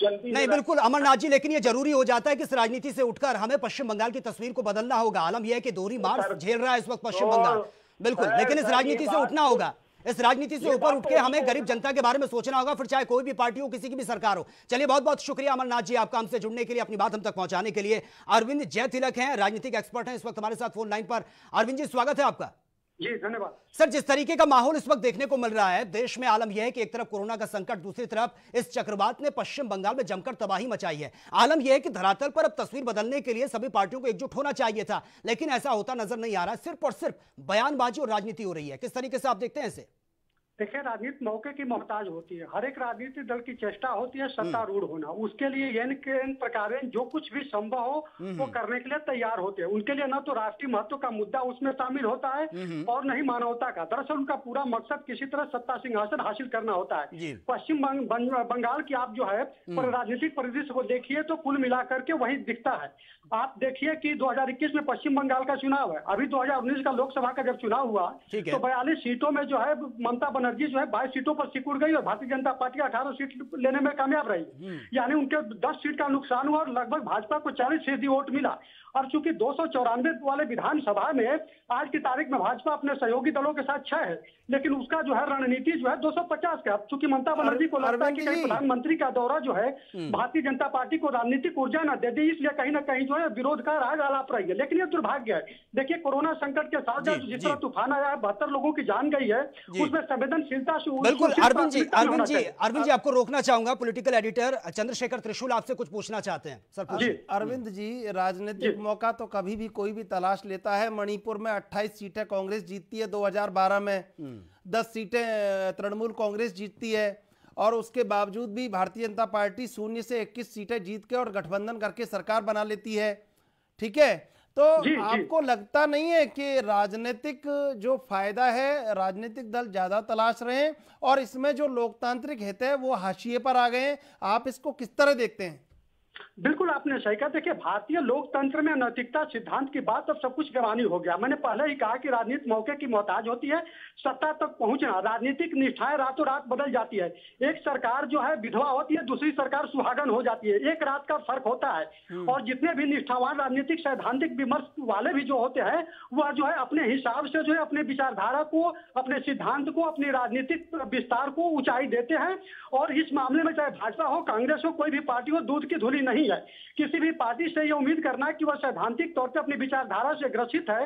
Speaker 5: जल्दी
Speaker 1: नहीं, बिल्कुल अमरनाथ जी, लेकिन ये जरूरी हो जाता है कि इस राजनीति से उठकर हमें पश्चिम बंगाल की तस्वीर को बदलना होगा। आलम यह है कि दोहरी मार झेल रहा है इस वक्त पश्चिम बंगाल, बिल्कुल, लेकिन इस राजनीति से उठना होगा। इस राजनीति से ऊपर उठ के हमें गरीब जनता के बारे में सोचना होगा, फिर चाहे कोई भी पार्टी हो, किसी की भी सरकार हो। चलिए, बहुत बहुत शुक्रिया अमरनाथ जी आपका हमसे जुड़ने के लिए, अपनी बात हम तक पहुंचाने के लिए। अरविंद जयतिलक हैं, राजनीतिक एक्सपर्ट हैं, इस वक्त हमारे साथ फोन लाइन पर। अरविंद जी, स्वागत है आपका।
Speaker 7: जी धन्यवाद
Speaker 1: सर। जिस तरीके का माहौल इस वक्त देखने को मिल रहा है देश में, आलम यह है कि एक तरफ कोरोना का संकट, दूसरी तरफ इस चक्रवात ने पश्चिम बंगाल में जमकर तबाही मचाई है। आलम यह है कि धरातल पर अब तस्वीर बदलने के लिए सभी पार्टियों को एकजुट होना चाहिए था, लेकिन ऐसा होता नजर नहीं आ रहा। सिर्फ और सिर्फ बयानबाजी और राजनीति हो रही है। किस तरीके से आप देखते हैं इसे?
Speaker 7: देखिए, राजनीति मौके की मोहताज होती है। हर एक राजनीतिक दल की चेष्टा होती है सत्तारूढ़ होना। उसके लिए इन प्रकार जो कुछ भी संभव हो वो करने के लिए तैयार होते हैं। उनके लिए न तो राष्ट्रीय महत्व का मुद्दा उसमें शामिल होता है और न ही मानवता का। दरअसल उनका पूरा मकसद किसी तरह सत्ता सिंहासन हासिल करना होता है। पश्चिम बंगाल की आप जो है राजनीतिक परिदृश्य को देखिए तो कुल मिलाकर के वही दिखता है। आप देखिए कि 2021 में पश्चिम बंगाल का चुनाव है, अभी 2019 का लोकसभा का जब चुनाव हुआ तो 42 सीटों में जो है ममता बनर्जी जो है 22 सीटों पर सिकुड़ गई और भारतीय जनता पार्टी 18 सीट लेने में कामयाब रही। यानी उनके 10 सीट का नुकसान हुआ और लगभग भाजपा को 40% वोट मिला। और चूंकि 294 वाले विधानसभा में आज की तारीख में भाजपा अपने सहयोगी दलों के साथ 6 है, लेकिन उसका जो है रणनीति जो है 250 का। चूंकि ममता बनर्जी को लगता है कि कहीं प्रधानमंत्री का दौरा जो है भारतीय जनता पार्टी को राजनीतिक ऊर्जा न दे दी, इसलिए कहीं ना कहीं जो है विरोध का राग आलाप रही है। लेकिन ये दुर्भाग्य है। देखिए, कोरोना संकट के साथ जिस तरह तूफान आया है, 72 लोगों की जान गई है, उसमें संवेदनशीलता से
Speaker 1: बिल्कुल। अरविंद जी आपको रोकना चाहूंगा। पॉलिटिकल एडिटर चंद्रशेखर त्रिशूल आपसे कुछ पूछना चाहते हैं सर।
Speaker 4: अरविंद जी, राजनीतिक मौका तो कभी भी कोई भी तलाश लेता है। मणिपुर में 28 सीटें कांग्रेस जीतती है 2012 में, 10 सीटें तृणमूल कांग्रेस जीतती है और उसके बावजूद भी भारतीय जनता पार्टी 0 से 21 सीटें जीत के और गठबंधन करके सरकार बना लेती है। ठीक है, तो आपको लगता नहीं है कि राजनीतिक जो फायदा है राजनीतिक दल ज्यादा तलाश रहे हैं और इसमें जो लोकतांत्रिक हित है वो हाशिए पर आ गए हैं? आप इसको किस तरह देखते हैं?
Speaker 7: बिल्कुल आपने सही कहा। देखिए, भारतीय लोकतंत्र में नैतिकता सिद्धांत की बात अब सब कुछ बेमानी हो गया। मैंने पहले ही कहा कि राजनीति मौके की मोहताज होती है, सत्ता तक पहुंचना, राजनीतिक निष्ठाएं रातों रात बदल जाती है। एक सरकार जो है विधवा होती है, दूसरी सरकार सुहागन हो जाती है, एक रात का फर्क होता है। और जितने भी निष्ठावान राजनीतिक सैद्धांतिक विमर्श वाले भी जो होते हैं वह जो है अपने हिसाब से जो है अपने विचारधारा को, अपने सिद्धांत को, अपने राजनीतिक विस्तार को ऊंचाई देते हैं। और इस मामले में चाहे भाजपा हो, कांग्रेस हो, कोई भी पार्टी हो, दूध की धुली नहीं है। किसी भी पार्टी से यह उम्मीद करना कि वह सैद्धांतिक तौर पर अपनी विचारधारा से ग्रसित है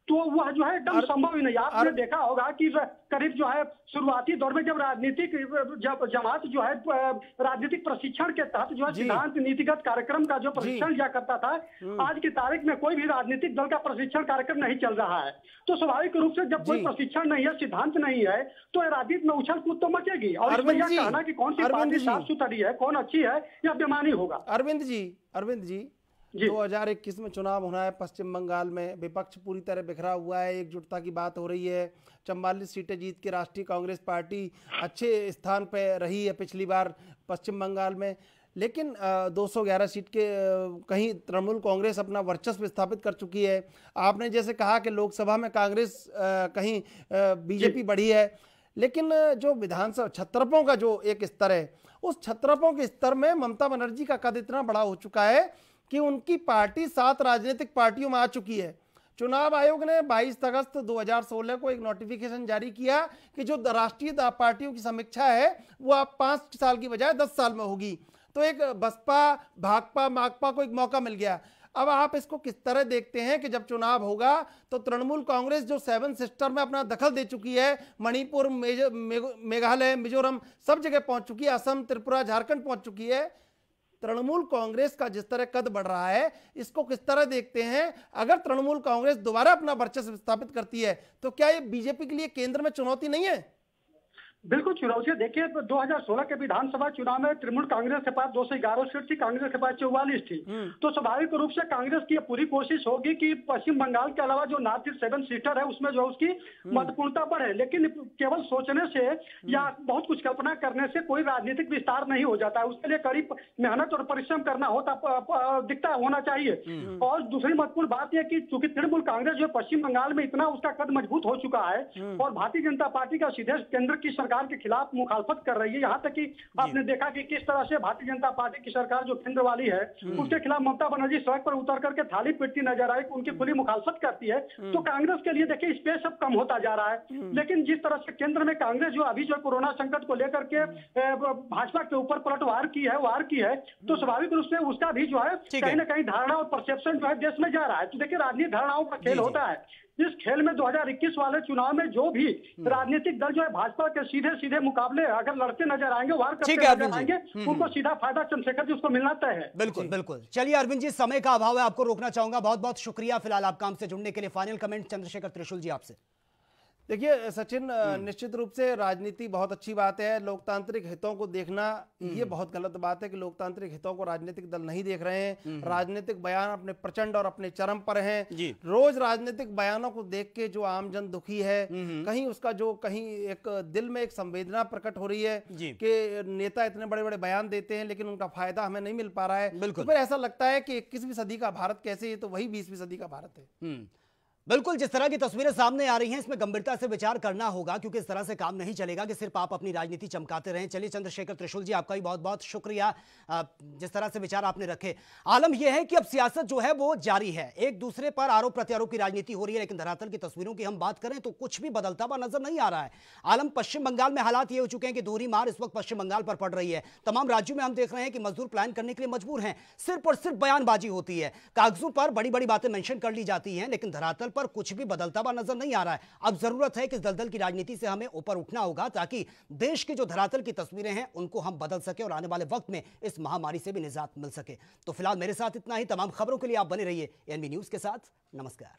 Speaker 7: तो वह जो है एकदम संभव ही नहीं। आपने देखा होगा कि करीब जो है शुरुआती दौर में जब राजनीतिक जमात जो है राजनीतिक प्रशिक्षण के तहत जो है सिद्धांत नीतिगत कार्यक्रम का जो प्रशिक्षण दिया करता था, आज की तारीख में कोई भी राजनीतिक दल का प्रशिक्षण कार्यक्रम नहीं चल रहा है। तो स्वाभाविक रूप से जब कोई प्रशिक्षण नहीं है, सिद्धांत नहीं है, तो राजनीति में उछल कूद तो मचेगी। और इसमें यह कहना कि कौन सी पार्टी साफ सुथरी है, कौन अच्छी है, यह बेमानी होगा।
Speaker 4: अरविंद जी 2021 में चुनाव होना है पश्चिम बंगाल में, विपक्ष पूरी तरह बिखरा हुआ है, एकजुटता की बात हो रही है। 44 सीटें जीत के राष्ट्रीय कांग्रेस पार्टी अच्छे स्थान पर रही है पिछली बार पश्चिम बंगाल में, लेकिन 211 सीट के कहीं तृणमूल कांग्रेस अपना वर्चस्व स्थापित कर चुकी है। आपने जैसे कहा कि लोकसभा में कांग्रेस कहीं बीजेपी बढ़ी है, लेकिन जो विधानसभा छत्रपों का जो एक स्तर है, उस छत्रपों के स्तर में ममता बनर्जी का कद इतना बड़ा हो चुका है कि उनकी पार्टी 7 राजनीतिक पार्टियों में आ चुकी है। चुनाव आयोग ने 22 अगस्त 2016 को एक नोटिफिकेशन जारी किया कि जो राष्ट्रीय पार्टियों की समीक्षा है वो अब 5 साल की बजाय 10 साल में होगी। तो एक बसपा, भाकपा, माकपा को एक मौका मिल गया। अब आप इसको किस तरह देखते हैं कि जब चुनाव होगा तो तृणमूल कांग्रेस जो 7 सिस्टर में अपना दखल दे चुकी है, मणिपुर, मेघालय, मिजोरम सब जगह पहुंच चुकी है, असम, त्रिपुरा, झारखंड पहुंच चुकी है, तृणमूल कांग्रेस का जिस तरह कद बढ़ रहा है, इसको किस तरह देखते हैं? अगर तृणमूल कांग्रेस दोबारा अपना वर्चस्व स्थापित करती है तो क्या ये बीजेपी के लिए केंद्र में चुनौती नहीं है?
Speaker 7: बिल्कुल चुनौती। देखिए 2016 के विधानसभा चुनाव में तृणमूल कांग्रेस के पास 211 सीट थी, कांग्रेस के पास 44 थी। तो स्वाभाविक रूप से कांग्रेस की पूरी कोशिश होगी कि पश्चिम बंगाल के अलावा जो नॉर्थ ईस्ट 7 सीटर है उसमें जो उसकी महत्वपूर्णता बढ़े। लेकिन केवल सोचने से या बहुत कुछ कल्पना करने से कोई राजनीतिक विस्तार नहीं हो जाता है, उसके लिए कड़ी मेहनत और परिश्रम करना दिखता होना चाहिए। और दूसरी महत्वपूर्ण बात यह कि चूंकि तृणमूल कांग्रेस जो पश्चिम बंगाल में इतना उसका कद मजबूत हो चुका है और भारतीय जनता पार्टी का सीधे केंद्र की सरकार के खिलाफ मुखालफत कर रही है। यहाँ तक कि आपने देखा कि किस तरह से भारतीय जनता पार्टी की सरकार जो केंद्र वाली है उसके खिलाफ ममता बनर्जी सड़क पर उतर करके थाली पीटती नजर आई, उनकी खुली मुखालफत करती है। तो कांग्रेस के लिए देखिए स्पेस अब कम होता जा रहा है। लेकिन जिस तरह से केंद्र में कांग्रेस जो अभी जो कोरोना संकट को लेकर के भाजपा के ऊपर पलटवार की है, तो स्वाभाविक रूप से उसका भी जो है कहीं ना कहीं धारणा और परसेप्शन जो है देश में जा रहा है। तो देखिए राजनीतिक धारणाओं का खेल होता है। इस खेल में 2021 वाले चुनाव में जो भी राजनीतिक दल जो है भाजपा के सीधे मुकाबले अगर लड़ते नजर आएंगे, वार करते नजर आएंगे, उनको सीधा फायदा चंद्रशेखर जी उसको मिलना तय है।
Speaker 1: बिल्कुल बिल्कुल। चलिए अरविंद जी, समय का अभाव है, आपको रोकना चाहूंगा। बहुत बहुत शुक्रिया फिलहाल आप काम से जुड़ने के लिए। फाइनल कमेंट चंद्रशेखर त्रिशूल जी आपसे।
Speaker 4: देखिए सचिन, निश्चित रूप से राजनीति बहुत अच्छी बात है, लोकतांत्रिक हितों को देखना ये बहुत गलत बात है कि लोकतांत्रिक हितों को राजनीतिक दल नहीं देख रहे हैं। राजनीतिक बयान अपने प्रचंड और अपने चरम पर हैं। रोज राजनीतिक बयानों को देख के जो आमजन दुखी है, कहीं उसका जो कहीं एक दिल में एक संवेदना प्रकट हो रही है कि नेता इतने बड़े बड़े बयान देते हैं लेकिन उनका फायदा हमें नहीं मिल पा रहा है। तो फिर ऐसा लगता है कि 21वीं सदी का भारत कैसे, ये तो वही 20वीं सदी का भारत है।
Speaker 1: बिल्कुल, जिस तरह की तस्वीरें सामने आ रही हैं इसमें गंभीरता से विचार करना होगा, क्योंकि इस तरह से काम नहीं चलेगा कि सिर्फ आप अपनी राजनीति चमकाते रहें। चलिए चंद्रशेखर त्रिशूल जी, आपका भी बहुत बहुत शुक्रिया, जिस तरह से विचार आपने रखे। आलम यह है कि अब सियासत जो है वो जारी है, एक दूसरे पर आरोप प्रत्यारोप की राजनीति हो रही है, लेकिन धरातल की तस्वीरों की हम बात करें तो कुछ भी बदलता हुआ नजर नहीं आ रहा है। आलम पश्चिम बंगाल में हालात ये हो चुके हैं कि दोहरी मार इस वक्त पश्चिम बंगाल पर पड़ रही है। तमाम राज्यों में हम देख रहे हैं कि मजदूर प्लान करने के लिए मजबूर हैं, सिर्फ और सिर्फ बयानबाजी होती है, कागजों पर बड़ी बड़ी बातें मेंशन कर ली जाती हैं, लेकिन धरातल पर कुछ भी बदलता हुआ नजर नहीं आ रहा है। अब जरूरत है कि दलदल की राजनीति से हमें ऊपर उठना होगा ताकि देश की जो धरातल की तस्वीरें हैं उनको हम बदल सके और आने वाले वक्त में इस महामारी से भी निजात मिल सके। तो फिलहाल मेरे साथ इतना ही। तमाम खबरों के लिए आप बने रहिए एएनबी न्यूज के साथ। नमस्कार।